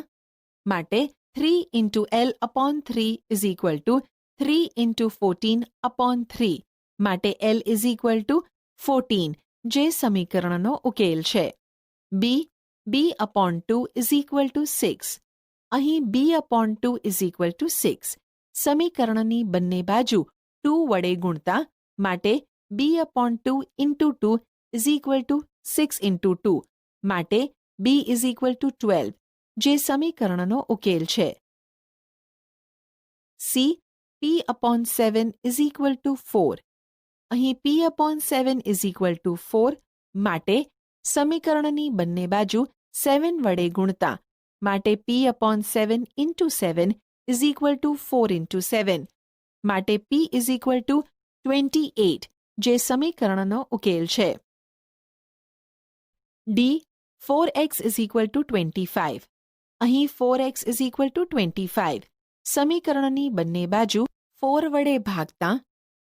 માટે 3 into l upon 3 is equal to 3 into 14 upon 3 માટે l is equal to 14 જે સમીકરણનો ઉકેલ છે. b upon 2 is equal to 6. અહીં b upon 2 is equal to 6. સમીકરણની બંને બાજુ 2 વડે ગુણતા માટે b upon 2 into 2 is equal to 6 into 2 માટે b is equal to 12 જે સમીકરણનો ઉકેલ છે. c p upon 7 is equal to 4. અહીં p upon 7 is equal to 4 માટે સમીકરણની બંને બાજુ 7 વડે ગુણતા માટે p upon 7 into 7 is equal to 4 into 7 માટે p is equal to 28 જે સમીકરણનો ઉકેલ છે. D 4x is equal to 25. અહીં 4x is equal to 25. સમીકરણની બંને બાજુ 4 વડે ભાગતા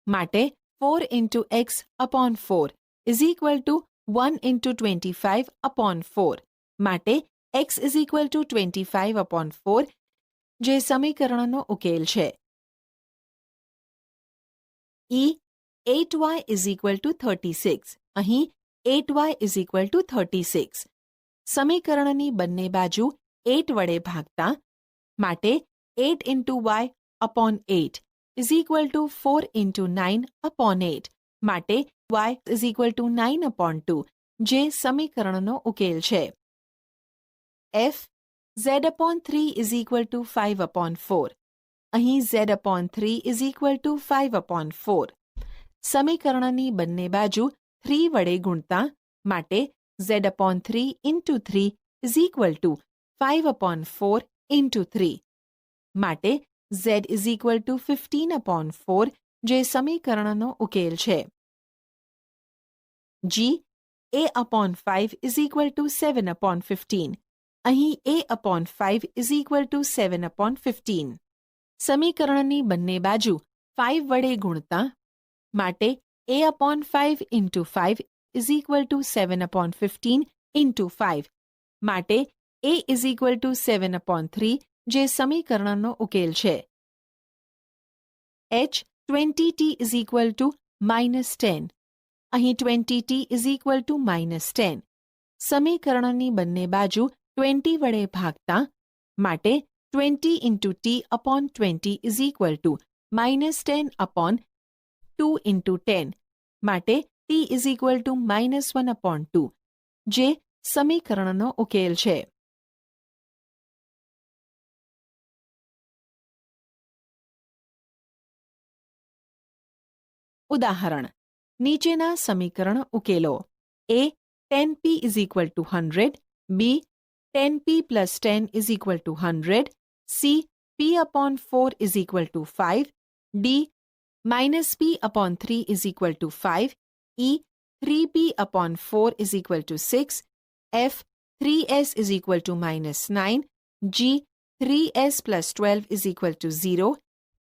માટે 4 into x upon 4 is equal to 1 into 25 upon 4 માટે x is equal to 25 upon 4 જે સમીકરણનો ઉકેલ છે. E 8y is equal to 36. અહીં 8y is equal to 36. સમીકરણની બંને બાજુ 8 વડે ભાગતા માટે 8 into y upon 8 is equal to 4 into 9 upon 8 માટે y is equal to 9 upon 2 જે સમીકરણનો ઉકેલ છે. F z upon 3 is equal to 5 upon 4. અહીં z upon 3 is equal to 5 upon 4. સમીકરણની બંને બાજુ 3 વડે ગુણતા માટે z upon 3 into 3 is equal to 5 upon 4 into 3 માટે z is equal to 15 upon 4 જે સમીકરણનો ઉકેલ છે. G a upon 5 is equal to 7 upon 15. અહીં a upon 5 is equal to 7 upon 15. સમીકરણની બંને બાજુ 5 વડે ગુણતા માટે a upon 5 into 5 is equal to 7 upon 15 into 5 માટે a ઇઝ ઇક્વલ ટુ 7/3 જે સમીકરણનો ઉકેલ છે. h 20t is equal two -10. અહીં 20t ઇઝ ઇક્વલ ટુ -10. સમીકરણની બંને બાજુ 20 વડે ભાગતા માટે 20 into t upon 20 is equal two -10 upon 2 into 10 માટે t ઇઝ ઇક્વલ ટુ -1/2 જે સમીકરણનો ઉકેલ છે. ઉદાહરણ નીચેના સમીકરણ ઉકેલો. a 10p is equal two 100, b 10p plus 10 is equal two 100, c p upon 4 is equal to 5, d -p upon 3 is equal to 5, e 3p upon 4 is equal two 6, f 3s is equal two -9, g 3s plus 12 is equal two 0,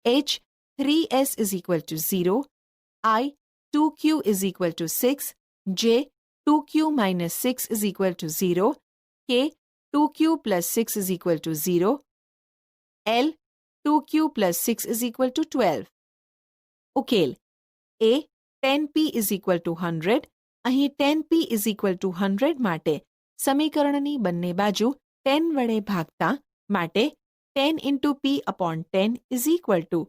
h 3s is equal two 0, I 2q is equal to 6, j 2q minus 6 is equal to 0, k 2q plus 6 is equal to 0, l 2q plus 6 is equal to 12. ઉકેલ a 10p is equal to 100. અહીં 10p is equal to 100 માટે સમીકરણની બંને બાજુ 10 વડે ભાગતા માટે 10 into p upon 10 is equal to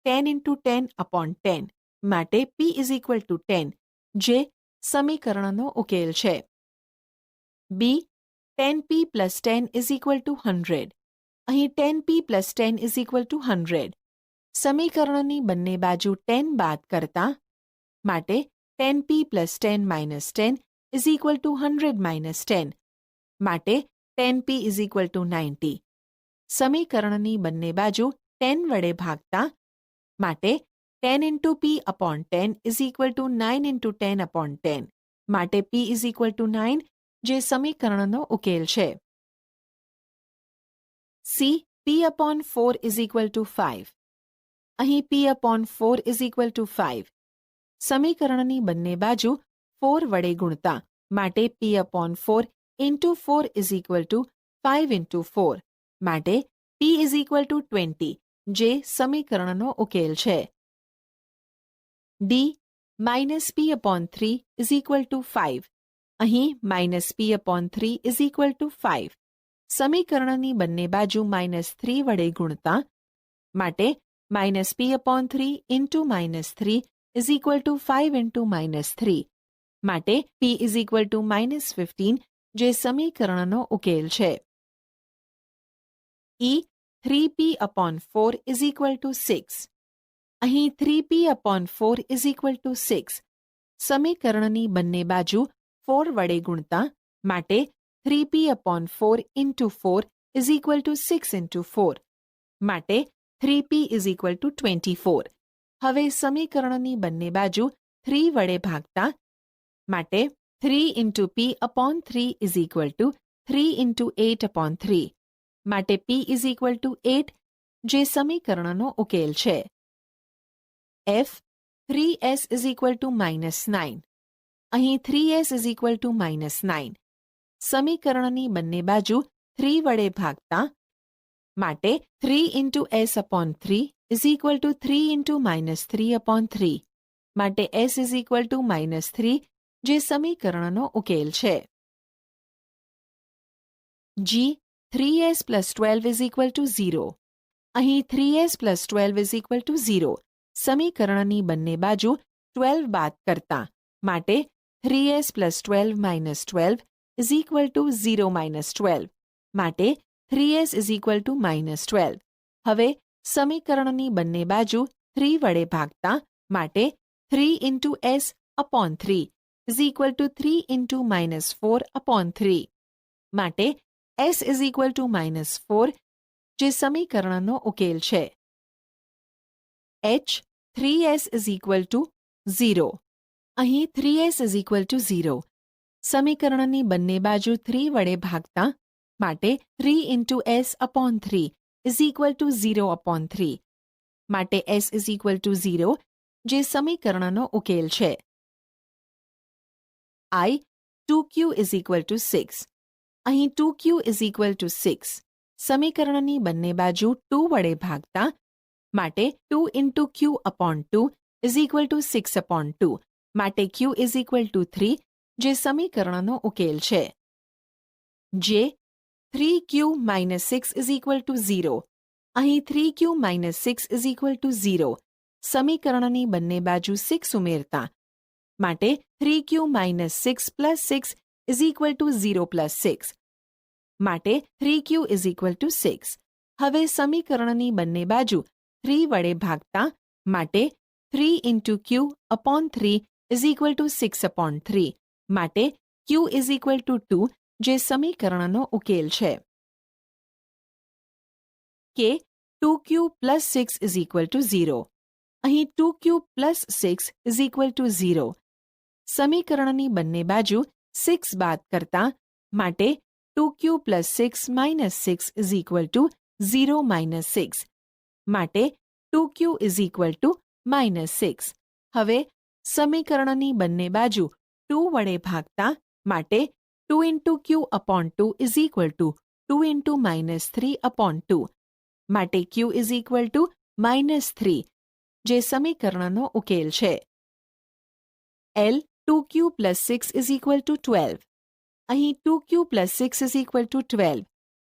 10 into 10 upon 10 માટે p is equal to 10 જે સમીકરણનો ઉકેલ છે. b 10p plus 10 is equal to 100. અહીં 10p plus 10 is equal to 100. સમીકરણની બંને બાજુ 10 બાદ કરતા માટે 10p plus 10 minus 10 is equal to 100 minus 10 માટે 10p is equal to 90. સમીકરણની બંને બાજુ 10 વડે ભાગતા માટે 10 into p upon 10 is equal to 9 into 10 upon 10 માટે p is equal to 9 જે સમીકરણનો ઉકેલ છે. c p upon 4 is equal to 5. અહીં p upon 4 is equal to 5. સમીકરણની બંને બાજુ 4 વડે ગુણતા માટે p upon 4 into 4 is equal to 5 into 4 માટે p is equal to 20 જે સમીકરણનો ઉકેલ છે. d minus p upon 3 is equal to 5. અહીં minus p upon 3 is equal to 5. સમીકરણની બંને બાજુ -3 વડે ગુણતા માટે minus p upon 3 into -3 is equal to 5 into -3 માટે p is equal to -15 જે સમીકરણનો ઉકેલ છે. e 3p upon 4 is equal to 6. અહીં 3p upon 4 is equal to 6. સમીકરણની બંને બાજુ 4 વડે ગુણતા માટે 3p upon 4 into 4 is equal to 6 into 4 માટે 3p is equal to 24. હવે સમીકરણની બંને બાજુ 3 વડે ભાગતા માટે 3 into p upon 3 is equal to 3 into 8 upon 3 માટે p is equal to 8 જે સમીકરણનો ઉકેલ છે. f 3s is equal to -9. અહીં 3s is equal to -9. સમીકરણની બંને બાજુ 3 વડે ભાગતા માટે 3 into s upon 3 is equal to 3 into -3 upon 3 માટે s is equal to -3 જે સમીકરણનો ઉકેલ છે. g 3s plus 12 is equal to 0. અહીં 3s plus 12 is equal to 0. સમીકરણની બંને બાજુ 12 બાદ કરતા માટે 3s plus 12 minus 12 is equal to 0 minus 12 માટે 3s is equal to -12. હવે સમીકરણની બંને બાજુ 3 વડે ભાગતા માટે 3 into s upon 3 is equal to 3 into -4 upon 3 માટે s is equal to -4 જે સમીકરણનો ઉકેલ છે. h 3s is equal to 0. અહીં 3s is equal to 0. સમીકરણની બંને બાજુ 3 વડે ભાગતા માટે 3 into s upon 3 is equal to 0 upon 3 માટે s is equal to 0 જે સમીકરણનો ઉકેલ છે. I 2q is equal two 6. અહીં 2q ઇઝ ઇક્વલ ટુ 6. સમીકરણની બંને બાજુ 2 વડે ભાગતા માટે 2 into q upon 2 is equal two 6 upon 2 માટે q ઇઝ ઇક્વલ ટુ 3, જે સમીકરણનો ઉકેલ છે. જે 3q minus 6 is equal two 0. અહીં 3q minus 6 is equal two 0. સમીકરણની બંને બાજુ 6 ઉમેરતા માટે 3q minus 6 plus 6 is equal two 0 plus 6 માટે 3q ઇઝ ઇક્વલ ટુ 6. હવે સમીકરણની બંને બાજુ 3 વડે ભાગતા માટે 3 into q upon 3 is equal two 6 upon 3 માટે q ઇઝ ઇક્વલ ટુ 2, જે સમીકરણનો ઉકેલ છે. કે 2q plus 6 is equal two 0. અહીં 2q plus 6 is equal two 0. સમીકરણની બંને બાજુ 6 બાદ કરતા માટે 2q plus 6 minus 6 is equal two 0 minus 6 માટે 2q is equal two minus 6. હવે સમીકરણની બંને બાજુ 2 વડે ભાગતા માટે 2 into q upon 2 is equal two 2 into minus 3 upon 2 માટે q is equal two minus 3, જે સમીકરણનો ઉકેલ છે. L 2q plus 6 is equal two 12. અહીં 2q plus 6 is equal two 12.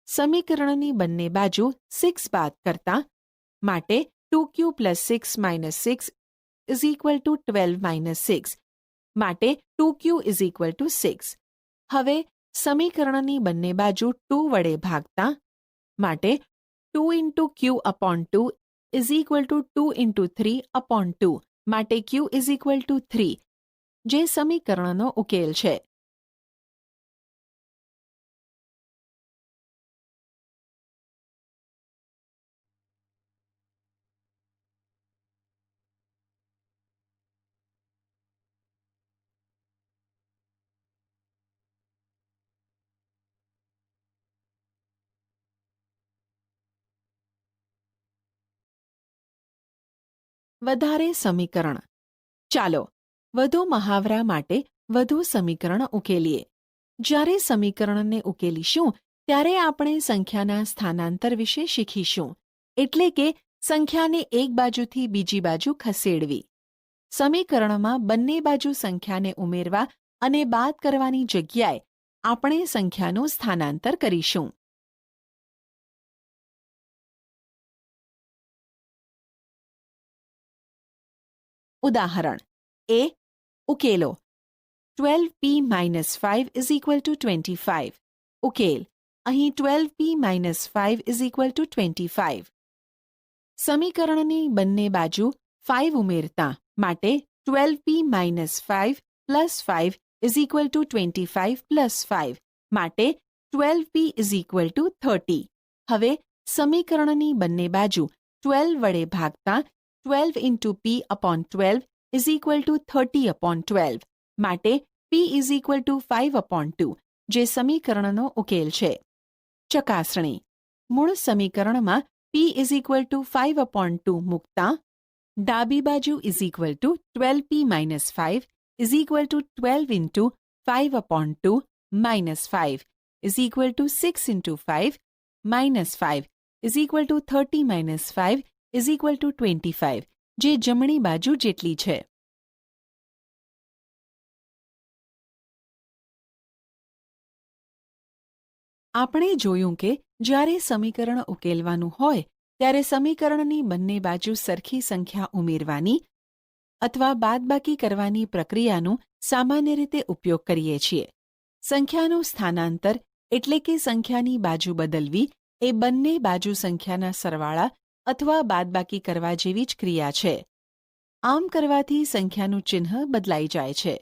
સમીકરણની બંને બાજુ 6 બાદ કરતા માટે 2q plus 6 minus 6 is equal two 12 minus 6 માટે 2q ઇઝ ઇક્વલ ટુ 6. હવે સમીકરણની બંને બાજુ 2 વડે ભાગતા માટે 2 into q upon 2 is equal two 2 into 3 upon 2 માટે q ઇઝ ઇક્વલ ટુ 3, જે સમીકરણનો ઉકેલ છે. વધારે સમીકરણ. ચાલો વધુ મહાવરા માટે વધુ સમીકરણ ઉકેલીએ. જ્યારે સમીકરણને ઉકેલીશું ત્યારે આપણે સંખ્યાના સ્થાનાંતર વિશે શીખીશું, એટલે કે સંખ્યાને એક બાજુથી બીજી બાજુ ખસેડવી. સમીકરણમાં બંને બાજુ સંખ્યાને ઉમેરવા અને બાદ કરવાની જગ્યાએ આપણે સંખ્યાનું સ્થાનાંતર કરીશું. ઉદાહરણ એ. ઉકેલો. 12p minus 5 is equal two 25. ઉકેલ. અહીં 12p minus 5 is equal two 25. સમીકરણની બંને બાજુ 5 ઉમેરતા માટે 12p minus 5 plus 5 is equal two 25 plus 5 માટે 12p ઇઝ ઇક્વલ ટુ 30. હવે સમીકરણની બંને બાજુ 12 વડે ભાગતા 12 into p upon 12 is equal two 30 upon 12 માટે p is equal to 5 upon 2, જે સમીકરણનો ઉકેલ છે. ચકાસણી. મૂળ સમીકરણમાં p is equal to 5 upon 2 મૂકતા ડાબી બાજુ is equal two 12p minus 5 is equal two 12 into 5 upon 2 minus 5 is equal two 6 into 5 minus 5 is equal two 30 minus 5 is equal two 25, જે જમણી બાજુ જેટલી છે. આપણે જોયું કે જ્યારે સમીકરણ ઉકેલવાનું હોય ત્યારે સમીકરણની બંને બાજુ સરખી સંખ્યા ઉમેરવાની અથવા બાદબાકી કરવાની પ્રક્રિયાનો સામાન્ય રીતે ઉપયોગ કરીએ છીએ. સંખ્યાનું સ્થાનાંતર એટલે કે સંખ્યાની બાજુ બદલવી એ બંને બાજુ સંખ્યાના સરવાળા અથવા બાદબાકી કરવા જેવી જ ક્રિયા છે. આમ કરવાથી સંખ્યાનું ચિહ્ન બદલાઈ જાય છે.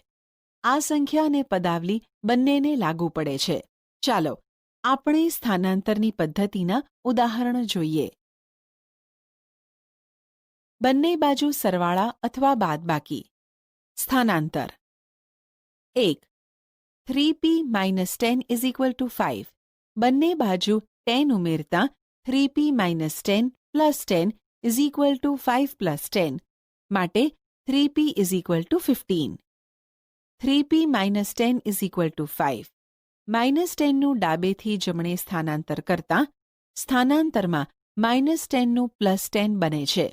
આ સંખ્યા અને પદાવલી બંનેને લાગુ પડે છે. ચાલો આપણે સ્થાનાંતરની પદ્ધતિના ઉદાહરણ જોઈએ. બંને બાજુ સરવાળા અથવા બાદબાકી. સ્થાનાંતર. 1. 3p minus 10 is equal to 5. બંને બાજુ 10 ઉમેરતા 3p minus 10 plus 10 is equal to 5 plus 10 માટે 3p is equal two 15. 3p minus 10 is equal to 5. -10નું ડાબેથી જમણે સ્થાનાંતર કરતાં સ્થાનાંતરમાં -10નું +10 બને છે.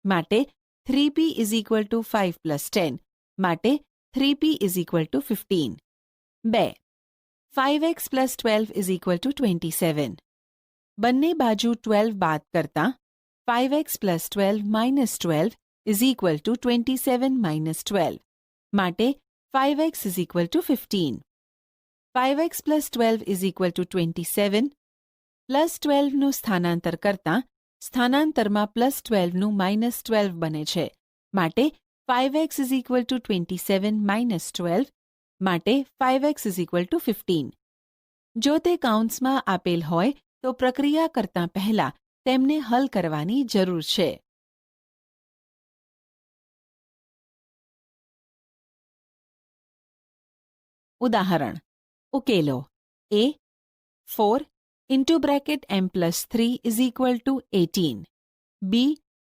માટે 3p ઇઝ ઇક્વલ ટુ 5 + 10. માટે 3p is equal two 15. 2. 5x + 12 is equal two 27. બંને બાજુ 12 બાદ કરતાં 5x + 12 - 12 ઇઝ ઇક્વલ ટુ 27 - 12. માટે 5x is equal two 15. 5x + 12 is equal two 27. +12નું સ્થાનાંતર કરતાં સ્થાનાંતરમાં +12નું -12 બને છે. માટે 5x ઇઝ ઇક્વલ ટુ 27 - 12. માટે 5x ઇઝ ઇક્વલ ટુ 15. જો તે કૌંસમાં આપેલ હોય તો પ્રક્રિયા કરતાં પહેલા તેમને હલ કરવાની જરૂર છે. ઉદાહરણ ઉકેલો. a 4 into bracket m plus 3 is equal to 18. b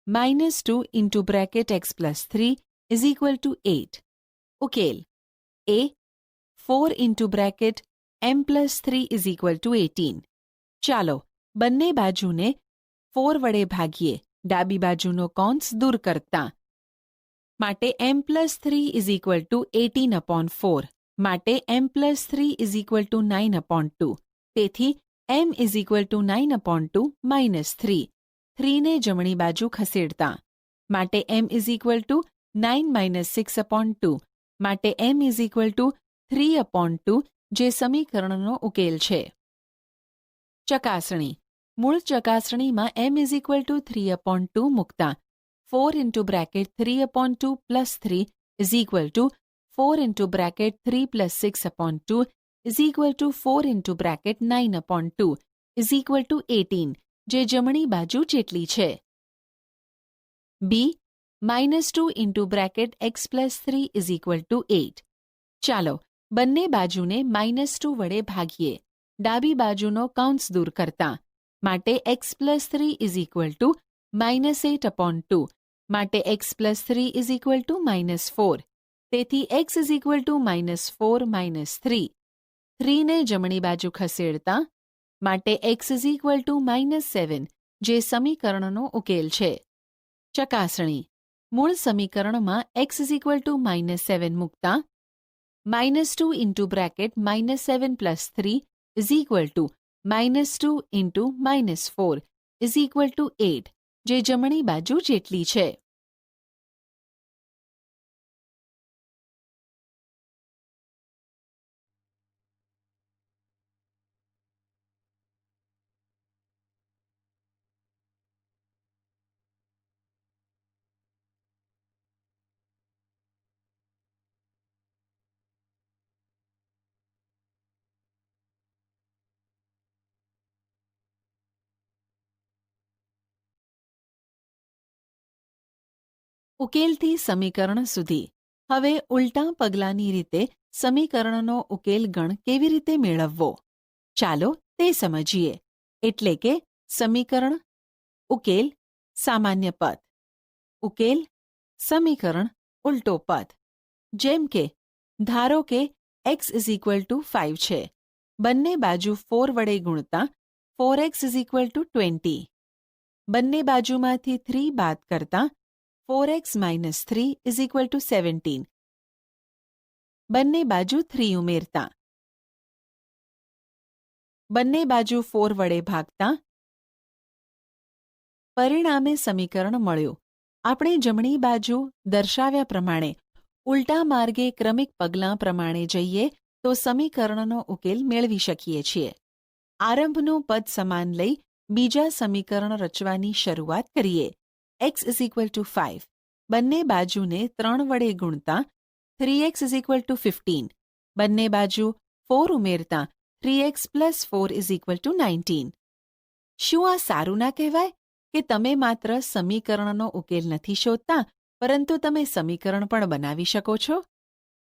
-2 into bracket x plus 3 is equal to 8. ઉકેલ. a 4 into bracket m plus 3 is equal to 18. ચાલો બંને બાજુને 4 વડે ભાગીએ. ડાબી બાજુનો કૌંસ દૂર કરતાં. માટે m plus 3 is equal to 18/4. માટે m plus 3 is equal to 9/2. તેથી m is equal to 9/2 - 3. 3ને જમણી બાજુ ખસેડતાં. માટે m is equal to 9 - 6/2. માટે m is equal to 3/2 જે સમીકરણનો ઉકેલ છે. ચકાસણી. મૂળ ચકાસણીમાં m is equal to 3/2 મૂકતાં 4 into bracket 3/2 plus 3 is equal to 4 into bracket 3 plus 6/2 is equal to 4 into bracket 9/2 is equal to 18 જે જમણી બાજુ જેટલી છે. b -2 into bracket x plus 3 is equal to 8. ચાલો બંને બાજુને -2 વડે ભાગીએ. ડાબી બાજુનો કૌંસ દૂર કરતાં. માટે x plus 3 is equal to -8/2. માટે x plus 3 is equal to -4. તેથી x is equal to -4 - 3. 3ને જમણી બાજુ ખસેડતાં. માટે x is equal to -7 જે સમીકરણનો ઉકેલ છે. ચકાસણી. મૂળ સમીકરણમાં x is equal to -7 મૂકતાં -2 into bracket -7 plus 3 is equal to -2 into -4 is equal to 8 જે જમણી બાજુ જેટલી છે. ઉકેલથી સમીકરણ સુધી. હવે ઉલટા પગલાંની રીતે સમીકરણનો ઉકેલ ગણ કેવી રીતે મેળવવો? ચાલો તે સમજીએ. એટલે કે સમીકરણ, ઉકેલ, સામાન્ય પદ. ઉકેલ, સમીકરણ, ઉલટો પદ. જેમ કે ધારો કે x is equal to 5 છે. બંને બાજુ 4 વડે ગુણતાં 4x is equal to 20. બંને બાજુમાંથી 3 બાદ કરતાં 4x - 3 is equal to 17. બંને બાજુ 3 ઉમેરતાં. બંને બાજુ 4 વડે ભાગતાં. પરિણામે સમીકરણ મળ્યું. આપણે જમણી બાજુ દર્શાવ્યા પ્રમાણે ઉલટા માર્ગે ક્રમિક પગલાં પ્રમાણે જઈએ તો સમીકરણનો ઉકેલ મેળવી શકીએ છીએ. આરંભનું પદ સમાન લઈ બીજા સમીકરણ રચવાની શરૂઆત કરીએ. x is equal to 5. બંને બાજુને 3 વડે ગુણતાં 3x is equal to 15. બંને બાજુ 4 ઉમેરતાં 3x plus 4 is equal to 19. શું આ સારું ના કહેવાય કે તમે માત્ર સમીકરણનો ઉકેલ નથી શોધતા, પરંતુ તમે સમીકરણ પણ બનાવી શકો છો?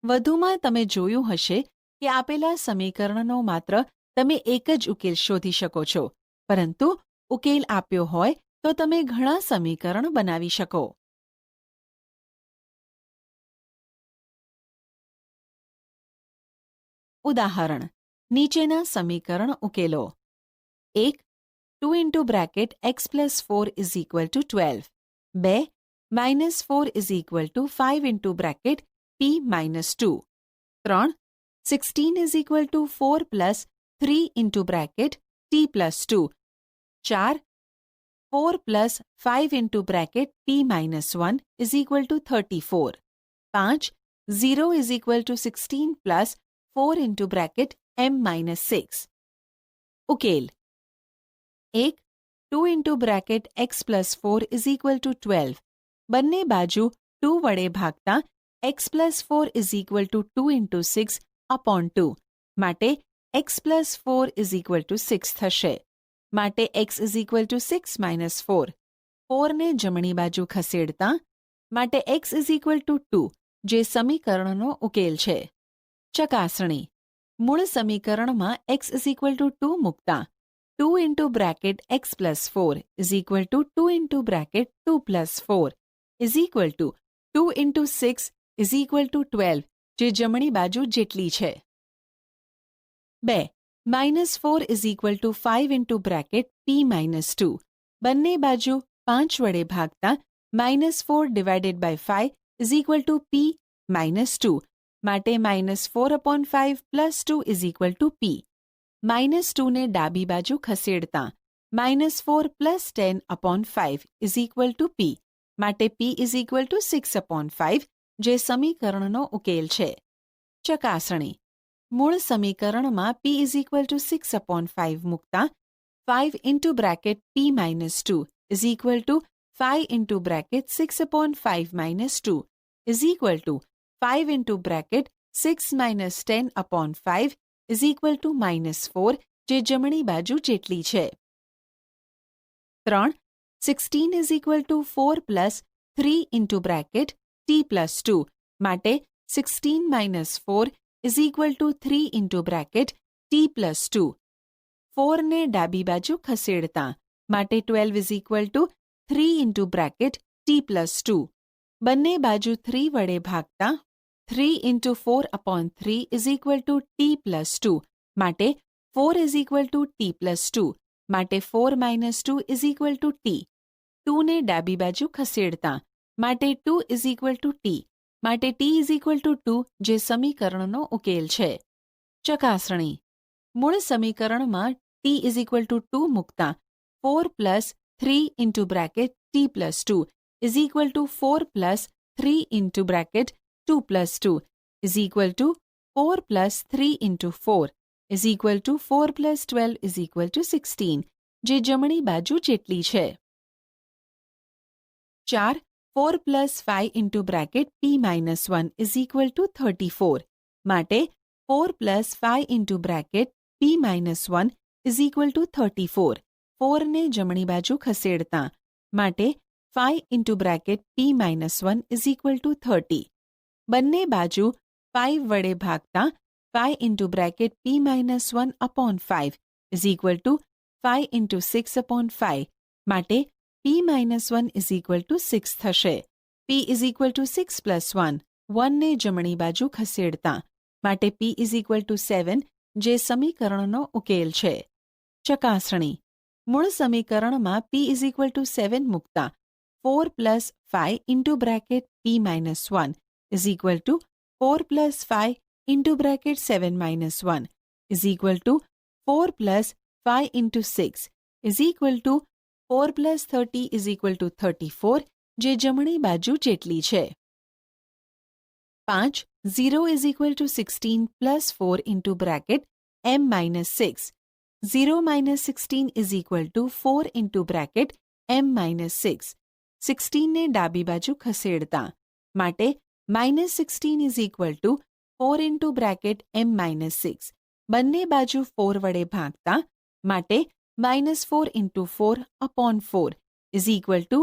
વધુમાં તમે જોયું હશે કે આપેલા સમીકરણનો માત્ર તમે એક જ ઉકેલ શોધી શકો છો, પરંતુ ઉકેલ આપ્યો હોય તો તમે ઘણા સમીકરણ બનાવી શકો. ઉદાહરણ નીચેના સમીકરણ ઉકેલો. 1 2 into bracket x plus 4 is equal to 12. 2 minus 4 is equal to 5 into bracket p minus 2. 3 16 is equal to 4 plus 3 into bracket t plus 2. 4 4 plus 5 into bracket p minus 1 is equal to 34. 5 0 is equal to 16 plus 4 into bracket m minus 6. ઉકેલ. 1 2 into bracket x plus 4 is equal to 12. બંને બાજુ 2 વડે ભાગતા x plus 4 is equal to 2 into 6 upon 2. માટે x plus 4 is equal to 6 થશે. માટે x is equal to 6 minus 4. 4 ને જમણી બાજુ ખસેડતા માટે x is equal to 2 જે સમીકરણનો ઉકેલ છે. ચકાસણી. મૂળ સમીકરણમાં x is equal to 2 મૂકતા 2 into bracket x plus 4 is equal to 2 into bracket 2 plus 4 is equal to 2 into 6 is equal to 12 જે જમણી બાજુ જેટલી છે. 2 minus 4 is equal to 5 into bracket p minus 2. બંને બાજુ 5 વડે ભાગતા minus 4 divided by 5 is equal to p minus 2. માટે minus 4 upon 5 plus 2 is equal to p. minus 2 ને ડાબી બાજુ ખસેડતા minus 4 plus 10 upon 5 is equal to p. માટે p is equal to 6 upon 5 જે સમીકરણનો ઉકેલ છે. ચકાસણી. મૂળ સમીકરણમાં p is equal to 6 upon 5 મૂકતા 5 into bracket p minus 2 is equal to 5 into bracket 6 upon 5 minus 2 is equal to 5 into bracket 6 minus 10 upon 5 is equal to minus 4 જે જમણી બાજુ જેટલી છે. 3 16 is equal to 4 plus 3 into bracket t plus 2 માટે 16 minus 4 is equal to 3 into bracket t plus 2. 4 ને ડાબી બાજુ ખસેડતા માટે 12 is equal to 3 into bracket t plus 2. બંને બાજુ 3 વડે ભાગતા 3 into 4 upon 3 is equal to t plus 2. માટે 4 is equal to t plus 2. માટે 4 minus 2 is equal to t. 2 ને ડાબી બાજુ ખસેડતા માટે 2 is equal to t. માટે t is equal to 2 જે સમીકરણનો ઉકેલ છે. ચકાસણી. મૂળ સમીકરણમાં t is equal to 2 મૂકતા 4 plus 3 into bracket t plus 2 is equal to 4 plus 3 into bracket 2 plus 2 is equal to 4 plus 3 into 4 is equal to 4 plus 12 is equal to 16 જે જમણી બાજુ જેટલી છે. 4 4 plus 5 into bracket p minus 1 is equal to 34. માટે 4 plus 5 into bracket p minus 1 is equal to 34. 4 ને જમણી બાજુ ખસેડતા માટે 5 into bracket p minus 1 is equal to 30. બંને બાજુ 5 વડે ભાગતા 5 into bracket p minus 1 upon 5 is equal to 5 into 6 upon 5. માટે p minus 1 is equal to 6 થશે. p is equal to 6 plus 1. 1 ને જમણી બાજુ ખસેડતા માટે p is equal to 7 જે સમીકરણનો ઉકેલ છે. ચકાસણી. મૂળ સમીકરણમાં p is equal to 7 મૂકતા 4 plus 5 into bracket p minus 1 is equal to 4 plus 5 into bracket 7 minus 1 is equal to 4 plus 5 into 6 is equal to 4 plus 30 is equal to 34 જે જમણી બાજુ જેટલી છે. 5 0 is equal to 16 plus 4 into bracket m minus 6. 0 minus 16 is equal to 4 into bracket m minus 6. 16 ને ડાબી બાજુ ખસેડતા માટે minus 16 is equal to 4 into bracket m minus 6. બંને બાજુ 4 વડે ભાગતા માટે minus 4 into 4 upon 4 is equal to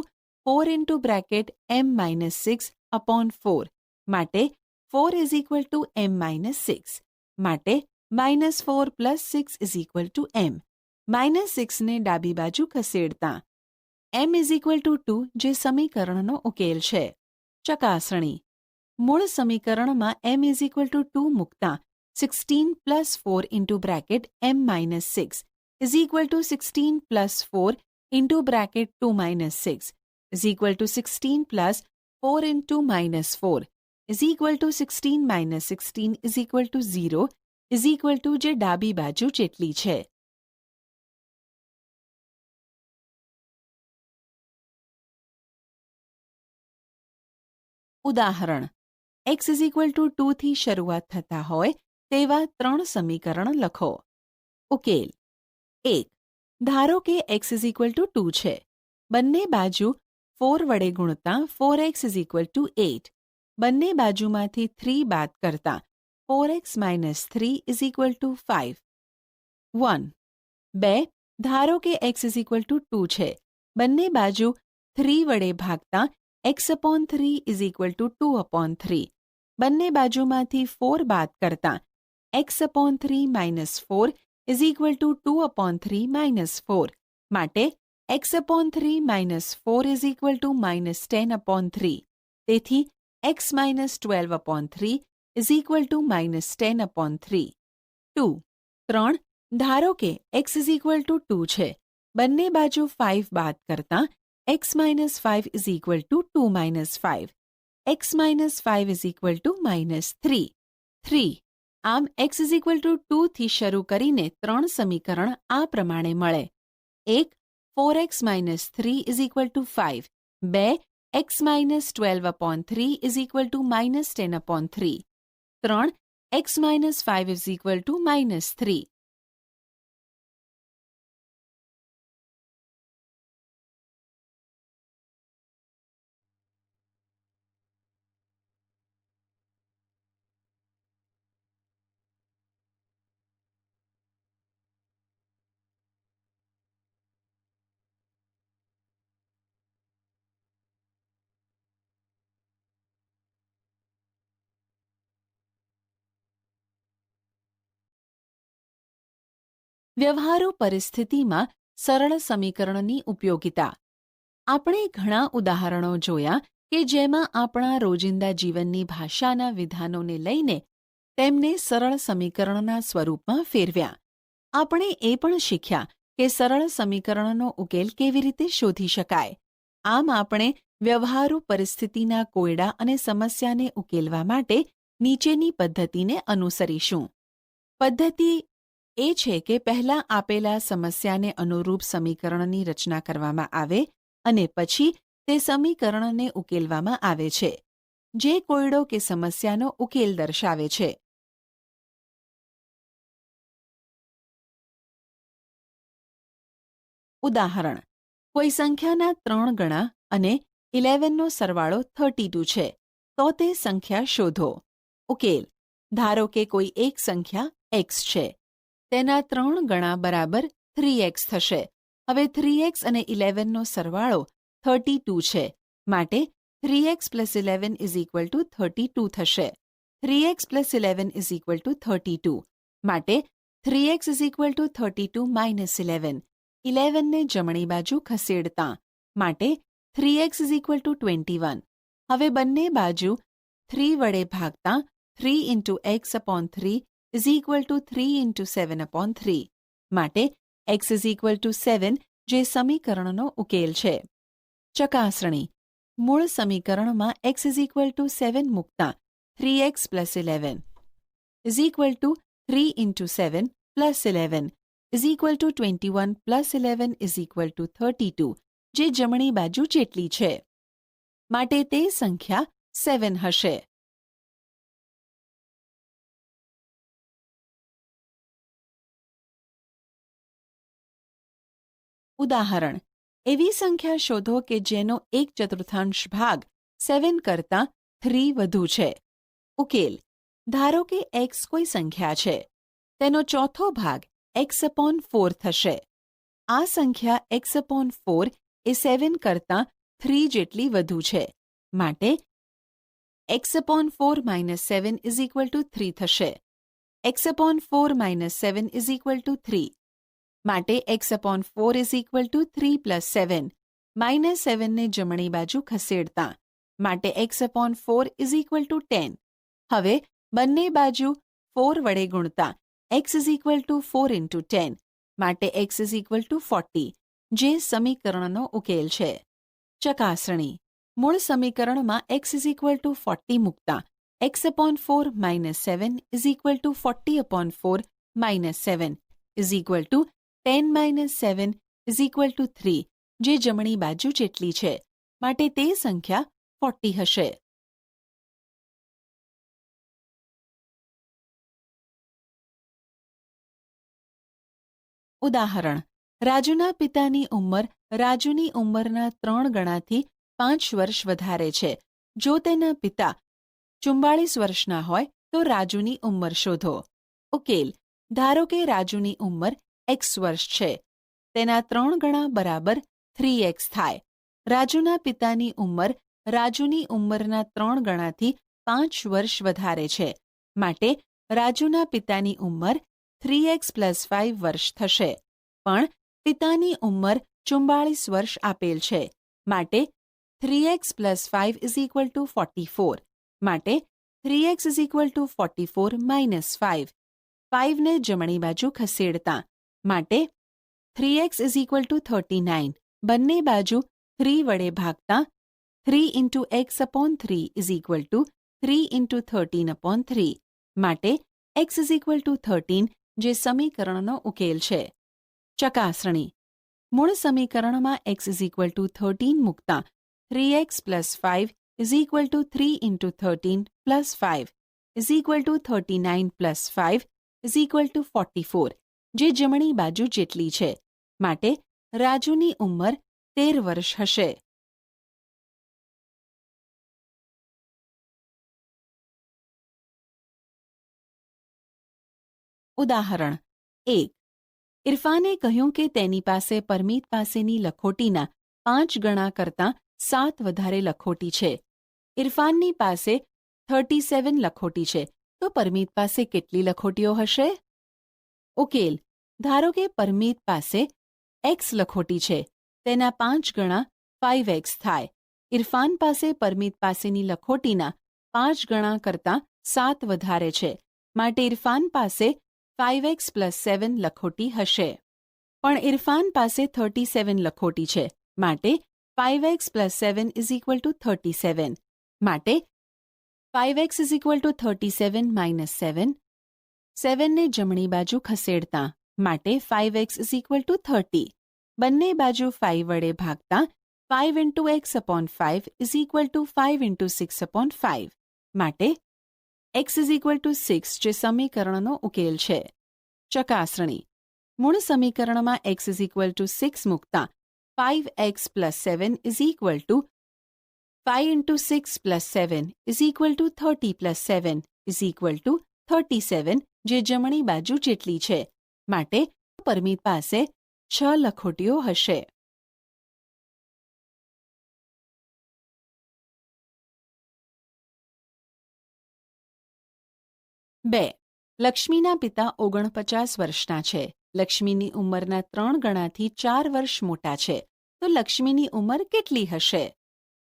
4 into bracket m minus 6 upon 4. માટે 4 is equal to m minus 6. માટે minus 4 plus 6 is equal to m. minus 6 ને ડાબી બાજુ ખસેડતા m is equal to 2 જે સમીકરણનો ઉકેલ છે. ચકાસણી. મૂળ સમીકરણમાં m is equal to 2 મૂકતા 16 plus 4 into bracket m minus 6 is equal to 16 plus 4 into bracket 2 minus 6 is equal to 16 plus 4 into minus 4 is equal to 16 minus 16 is equal to 0 is equal to જે ડાબી બાજુ જેટલી છે. ઉદાહરણ x is equal to 2 થી શરૂઆત થતા હોય તેવા 3 સમીકરણ લખો. ઉકેલ 1. ધારો કે x is equal to 2 છે. બંને બાજુ 4 વડે ગુણતા 4x is equal to 8. બંને બાજુમાંથી 3 બાદ કરતા 4x minus 3 is equal to 5. 1. 2. ધારો કે x is equal to 2 છે. બંને બાજુ 3 વડે ભાગતા x upon 3 is equal to 2 upon 3. બંને બાજુમાંથી 4 બાદ કરતા x upon 3 minus 4 is equal to 2 upon 3 minus 4. માટે x upon 3 minus 4 is equal to minus 10 upon 3. તેથી x minus 12 upon 3 is equal to minus 10 upon 3. 2. 3. ધારો કે x is equal to 2 છે. બંને બાજુ 5 બાદ કરતા x minus 5 is equal to 2 minus 5. x minus 5 is equal to minus 3. 3. આમ x is equal to 2 થી શરૂ કરીને 3 સમીકરણ આ પ્રમાણે મળે. 1. 4x minus 3 is equal to 5. 2. x minus 12 upon 3 is equal to minus 10 upon 3. 3. x minus 5 is equal to minus 3. વ્યવહારુ પરિસ્થિતિમાં સરળ સમીકરણની ઉપયોગિતા. આપણે ઘણા ઉદાહરણો જોયા કે જેમાં આપણા રોજિંદા જીવનની ભાષાના વિધાનોને લઈને તેમને સરળ સમીકરણના સ્વરૂપમાં ફેરવ્યા. આપણે એ પણ શીખ્યા કે સરળ સમીકરણનો ઉકેલ કેવી રીતે શોધી શકાય. આમ આપણે વ્યવહારુ પરિસ્થિતિના કોયડા અને સમસ્યાને ઉકેલવા માટે નીચેની પદ્ધતિને અનુસરીશું. પદ્ધતિ એ છે કે પહેલા આપેલા સમસ્યાને અનુરૂપ સમીકરણની રચના કરવામાં આવે અને પછી તે સમીકરણને ઉકેલવામાં આવે છે, જે કોયડો કે સમસ્યાનો ઉકેલ દર્શાવે છે. ઉદાહરણ કોઈ સંખ્યાના 3 ગણા અને 11નો સરવાળો 32 છે, તો તે સંખ્યા શોધો. ઉકેલ ધારો કે કોઈ એક સંખ્યા x છે. તેના 3 ગણા બરાબર 3x થશે. હવે 3x અને 11નો સરવાળો 32 છે. માટે 3x plus 11 is equal to 32 થશે. 3x plus 11 is equal to 32. માટે 3x is equal to 32 minus 11. 11ને જમણી બાજુ ખસેડતા. માટે 3x is equal to 21. હવે બંને બાજુ 3 વડે ભાગતા 3 into x upon 3 is equal to 3 into 7 upon 3. માટે x is equal to 7 જે સમીકરણનો ઉકેલ છે. ચકાસણી મૂળ સમીકરણમાં x is equal to 7 મૂકતા 3x plus 11 is equal to 3 into 7 plus 11 is equal to 21 plus 11 is equal to 32 જે જમણી બાજુ જેટલી છે. માટે તે સંખ્યા 7 હશે. ઉદાહરણ એવી સંખ્યા શોધો કે જેનો 1/4 ભાગ 7 કરતાં 3 વધુ છે. ઉકેલ ધારો કે x કોઈ સંખ્યા છે. તેનો ચોથો ભાગ x upon 4 થશે. આ સંખ્યા x upon 4 એ 7 કરતાં 3 જેટલી વધુ છે. માટે x upon 4 minus 7 is equal to 3 થશે. x upon 4 minus 7 is equal to 3. માટે x upon 4 is equal to 3 plus 7. minus 7ને જમણી બાજુ ખસેડતા. માટે x upon 4 is equal to 10. હવે બંને બાજુ 4 વડે ગુણતા x is equal two 4 into 10 માટે x ઇઝ ઇક્વલ ટુ 40 જે સમીકરણનો ઉકેલ છે. ચકાસણી. મૂળ સમીકરણમાં x ઇઝ ઇક્વલ ટુ 40 મૂકતા x upon 4 minus 7 is equal two 40 upon 4 minus 7 is equal two 10 minus 7 is equal two 3 જે જમણી બાજુ જેટલી છે માટે તે સંખ્યા 40 હશે. ઉદાહરણ. રાજુના પિતાની ઉંમર રાજુની ઉંમરના 3 ગણાથી 5 વર્ષ વધારે છે. જો તેના પિતા 44 વર્ષના હોય તો રાજુની ઉંમર શોધો. ઉકેલ. ધારો કે રાજુની ઉંમર x વર્ષ છે. તેના 3 ગણા બરાબર 3x થાય. રાજુના પિતાની ઉંમર રાજુની ઉંમરના 3 ગણાથી 5 વર્ષ વધારે છે. માટે રાજુના પિતાની ઉંમર 3x પ્લસ 5 વર્ષ થશે. પણ પિતાની ઉંમર 44 વર્ષ આપેલ છે. માટે 3x plus 5 is equal two 44. માટે 3x is equal two 44 minus 5. 5 ને જમણી બાજુ ખસેડતા માટે 3x ઇઝ ઇક્વલ ટુ 39. બંને બાજુ 3 વડે ભાગતા 3 into x upon 3 is equal two 3 into 13 upon 3 માટે x ઇઝ ઇક્વલ ટુ 13 જે સમીકરણનો ઉકેલ છે. ચકાસણી. મૂળ સમીકરણમાં x ઇઝ ઇક્વલ ટુ 13 મૂકતા 3x plus 5 is equal two 3 into 13 plus 5 is equal two 39 plus 5 is equal two 44 જે જમણી બાજુ જેટલી છે માટે રાજુની ઉંમર 13 વર્ષ હશે. ઉદાહરણ 1. ઇરફાને કહ્યું કે તેની પાસે પરમીત પાસેની લખોટીના 5 ગણા કરતાં 7 વધારે લખોટી છે. ઇરફાનની પાસે 37 લખોટી છે તો પરમીત પાસે કેટલી લખોટીઓ હશે? ઉકેલ. ધારો કે પરમીત પાસે x લખોટી છે. તેના 5 ગણા 5x થાય. ઇરફાન પાસે પરમીત પાસેની લખોટીના 5 ગણા કરતાં 7 વધારે છે. માટે ઇરફાન પાસે 5x પ્લસ 7 લખોટી હશે. પણ ઇરફાન પાસે 37 લખોટી છે. માટે 5x plus 7 is equal two 37. માટે 5x is equal two 37 minus 7. 7 ને જમણી બાજુ ખસેડતા માટે 5x ઇઝ ઇક્વલ ટુ 30. બંને બાજુ 5 વડે ભાગતા 5 into x upon 5 is equal to 5 into 6 upon 5 માટે x ઇઝ ઇક્વલ ટુ 6 જે સમીકરણનો ઉકેલ છે. ચકાસણી. મૂળ સમીકરણમાં x ઇઝ ઇક્વલ ટુ 6 મૂકતા 5x plus 7 is equal to 5 into 6 plus 7 is equal two 30 plus 7 is equal two 37 જે જમણી બાજુ જેટલી છે માટે પરમીત પાસે 6 લખોટીઓ હશે. 2. લક્ષ્મીના પિતા 49 વર્ષના છે. લક્ષ્મીની ઉંમરના 3 ગણાથી 4 વર્ષ મોટા છે. તો લક્ષ્મીની ઉંમર કેટલી હશે?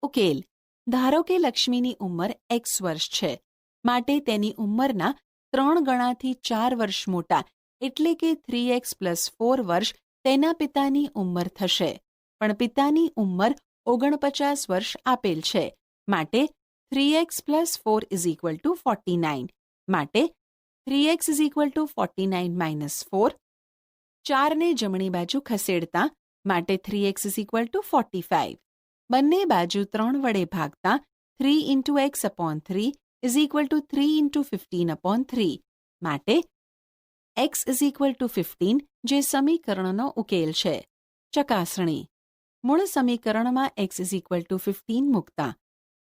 ઉકેલ. ધારો કે લક્ષ્મીની ઉંમર x વર્ષ છે. માટે તેની ઉંમરના 3 ગણાથી 4 વર્ષ મોટા એટલે કે 3x પ્લસ 4 વર્ષ તેના પિતાની ઉંમર થશે. પણ પિતાની ઉંમર 49 વર્ષ આપેલ છે. માટે 3x plus 4 is equal two 49. માટે 3x is equal two 49 minus 4. 4 ને જમણી બાજુ ખસેડતા માટે 3x ઇઝ ઇક્વલ ટુ 45. બંને બાજુ 3 વડે ભાગતા 3 into x upon 3 is equal two 3 into 15 upon 3 માટે x ઇઝ ઇક્વલ ટુ 15 જે સમીકરણનો ઉકેલ છે. ચકાસણી. મૂળ સમીકરણમાં x ઇઝ ઇક્વલ ટુ 15 મૂકતા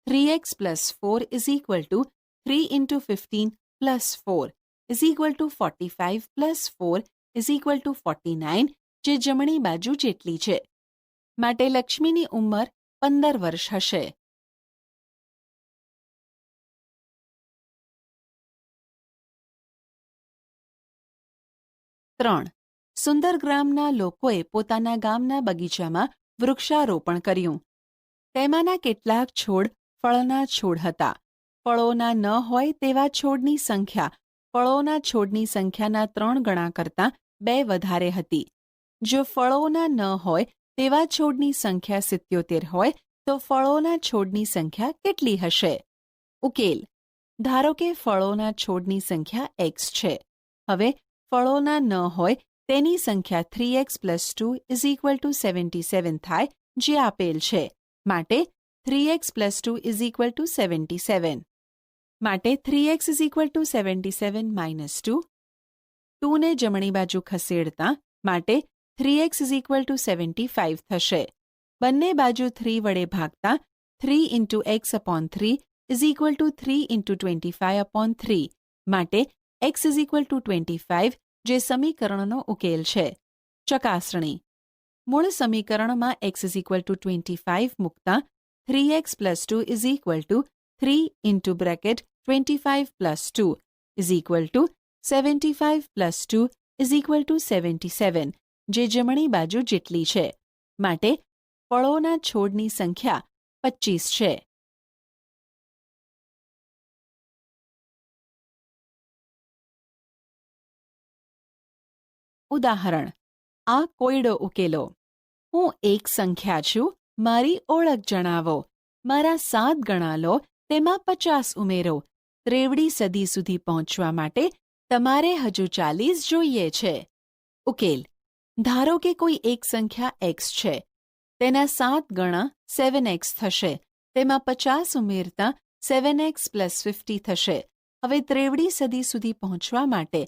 3x plus 4 is equal two 3 into 15 plus 4 is equal two 45 plus 4 is equal two 49 જે જમણી બાજુ જેટલી છે. માટે લક્ષ્મીની ઉંમર 15 વર્ષ હશે. 3. સુંદરગ્રામના લોકોએ પોતાના ગામના બગીચામાં વૃક્ષારોપણ કર્યું. તેમાંના કેટલાક છોડ ફળના છોડ હતા. ફળોના ન હોય તેવા છોડની સંખ્યા ફળોના છોડની સંખ્યાના 3 ગણા કરતાં 2 વધારે હતી. જો ફળોના ન હોય તેવા છોડની સંખ્યા 77 હોય તો ફળોના છોડની સંખ્યા કેટલી હશે? ઉકેલ: ધારો કે ફળોના છોડની સંખ્યા x છે. હવે ફળોના ન હોય તેની સંખ્યા 3x + 2 = 77 થાય, જે આપેલ છે. માટે 3x + 2 = 77. માટે 3x = 77 - 2. 2 ને જમણી બાજુ ખસેડતા માટે 3x = 75 થશે. બંને બાજુ 3 વડે ભાગતા 3 × x/3 = 3 × 25/3. માટે x = 25, જે સમીકરણનો ઉકેલ છે. ચકાસણી: મૂળ સમીકરણમાં x = 25 મૂકતા 3x + 2 = 3 × 25 + 2 = 75 + 2 = 77, જે જમણી બાજુ જેટલી છે. માટે ફળોના છોડની સંખ્યા 25 છે. ઉદાહરણ: આ કોયડો ઉકેલો. હું એક સંખ્યા છું, મારી ઓળખ જણાવો. મારા 7 ગણા લો, તેમાં 50 ઉમેરો. ત્રેવડી સદી સુધી પહોંચવા માટે તમારે હજુ 40 જોઈએ છે. ઉકેલ: ધારો કે કોઈ એક સંખ્યા x છે. તેના 7 ગણા 7x થશે. તેમાં 50 ઉમેરતા 7x + 50 થશે. હવે ત્રેવડી સદી સુધી પહોંચવા માટે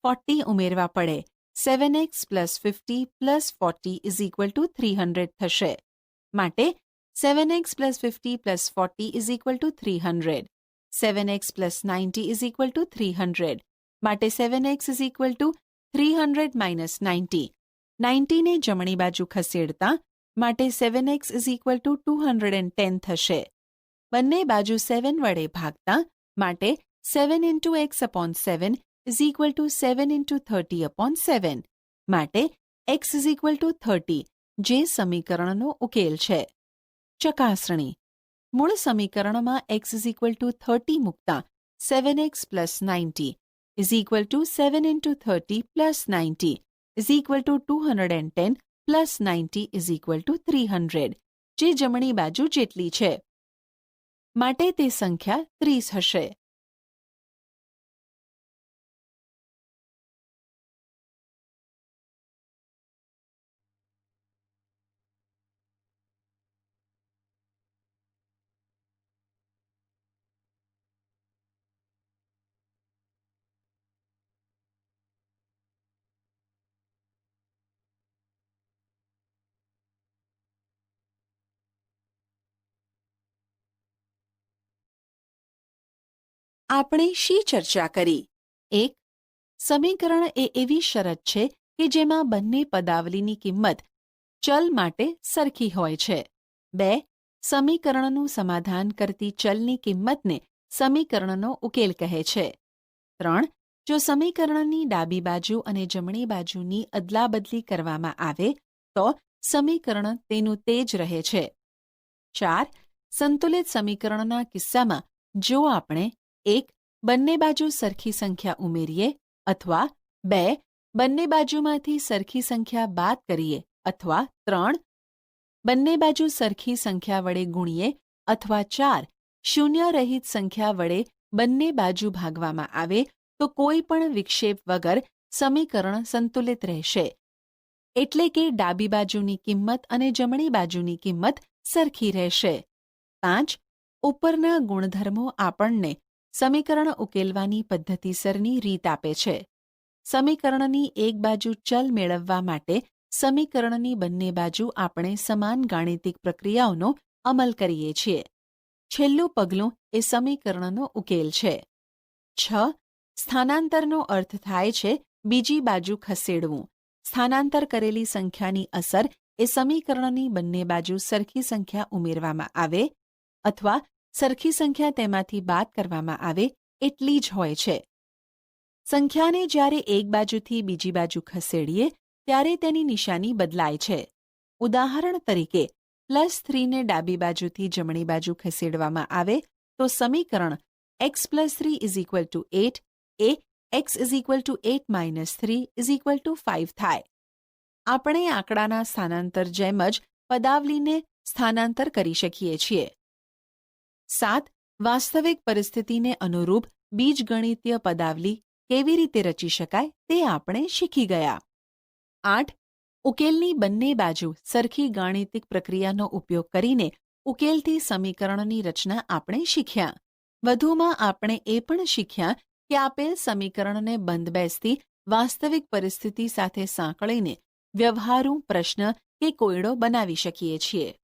40 ઉમેરવા પડે. 7x + 50 + 40 = 300 થશે. માટે 7x + 50 + 40 = 300. 7x + 90 = 300. માટે 7x = 300 - 90. 90 ને જમણી બાજુ ખસેડતા માટે 7x = 210 થશે. બંને બાજુ 7 વડે ભાગતા માટે 7 × x/7 = 7 × 30/7. માટે x = 30, જે સમીકરણનો ઉકેલ છે. ચકાસણી: મૂળ સમીકરણમાં x = 30 મૂકતા 7x + 90 = 7 × 30 + 90 = 210 + 90 = 300, જે જમણી બાજુ જેટલી છે. માટે તે સંખ્યા 30 હશે. આપણે શી ચર્ચા કરી? 1. સમીકરણ એ એવી શરત છે કે જેમાં બંને પદાવલીની કિંમત ચલ માટે સરખી હોય છે. 2. સમીકરણનું સમાધાન કરતી ચલની કિંમતને સમીકરણનો ઉકેલ કહે છે. 3. જો સમીકરણની ડાબી બાજુ અને જમણી બાજુની અદલાબદલી કરવામાં આવે તો સમીકરણ તેનું તે જ રહે છે. 4. સંતુલિત સમીકરણના કિસ્સામાં જો આપણે 1. બંને બાજુ સરખી સંખ્યા ઉમેરીએ અથવા 2. બંને બાજુમાંથી સરખી સંખ્યા બાદ કરીએ અથવા 3. બંને બાજુ સરખી સંખ્યા વડે ગુણીએ અથવા 4. શૂન્ય રહિત સંખ્યા વડે બંને બાજુ ભાગવામાં આવે તો કોઈ પણ વિક્ષેપ વગર સમીકરણ સંતુલિત રહેશે. એટલે કે ડાબી બાજુની કિંમત અને જમણી બાજુની કિંમત સરખી રહેશે. 5. ઉપરના ગુણધર્મો આપણને સમીકરણ ઉકેલવાની પદ્ધતિસરની રીત આપે છે. સમીકરણની એક બાજુ ચલ મેળવવા માટે સમીકરણની બંને બાજુ આપણે સમાન ગાણિતિક પ્રક્રિયાઓનો અમલ કરીએ છીએ. છેલ્લું પગલું એ સમીકરણનો ઉકેલ છે. 6. સ્થાનાંતરનો અર્થ થાય છે બીજી બાજુ ખસેડવું. સ્થાનાંતર કરેલી સંખ્યાની અસર એ સમીકરણની બંને બાજુ સરખી સંખ્યા ઉમેરવામાં આવે અથવા સરખી સંખ્યા તેમાંથી બાદ કરવામાં આવે એટલી જ હોય છે. સંખ્યાને જ્યારે એક બાજુથી બીજી બાજુ ખસેડીએ ત્યારે તેની નિશાની બદલાય છે. ઉદાહરણ તરીકે +3 ને ડાબી બાજુથી જમણી બાજુ ખસેડવામાં આવે તો સમીકરણ x + 3 = 8 A x is equal two 8 - 3 is equal to 5 થાય. આપણે આંકડાના સ્થાનાંતર જેમ જ પદાવલીને સ્થાનાંતર કરી શકીએ છીએ. 7. વાસ્તવિક પરિસ્થિતિને અનુરૂપ બીજગણિતીય પદાવલી કેવી રીતે રચી શકાય તે આપણે શીખી ગયા. 8. ઉકેલની બંને બાજુ સરખી ગાણિતિક પ્રક્રિયાનો ઉપયોગ કરીને ઉકેલથી સમીકરણની રચના આપણે શીખ્યા. વધુમાં આપણે એ પણ શીખ્યા કે આપેલ સમીકરણને બંધબેસતી વાસ્તવિક પરિસ્થિતિ સાથે સાંકળીને વ્યવહારુ પ્રશ્ન કે કોયડો બનાવી શકીએ છીએ.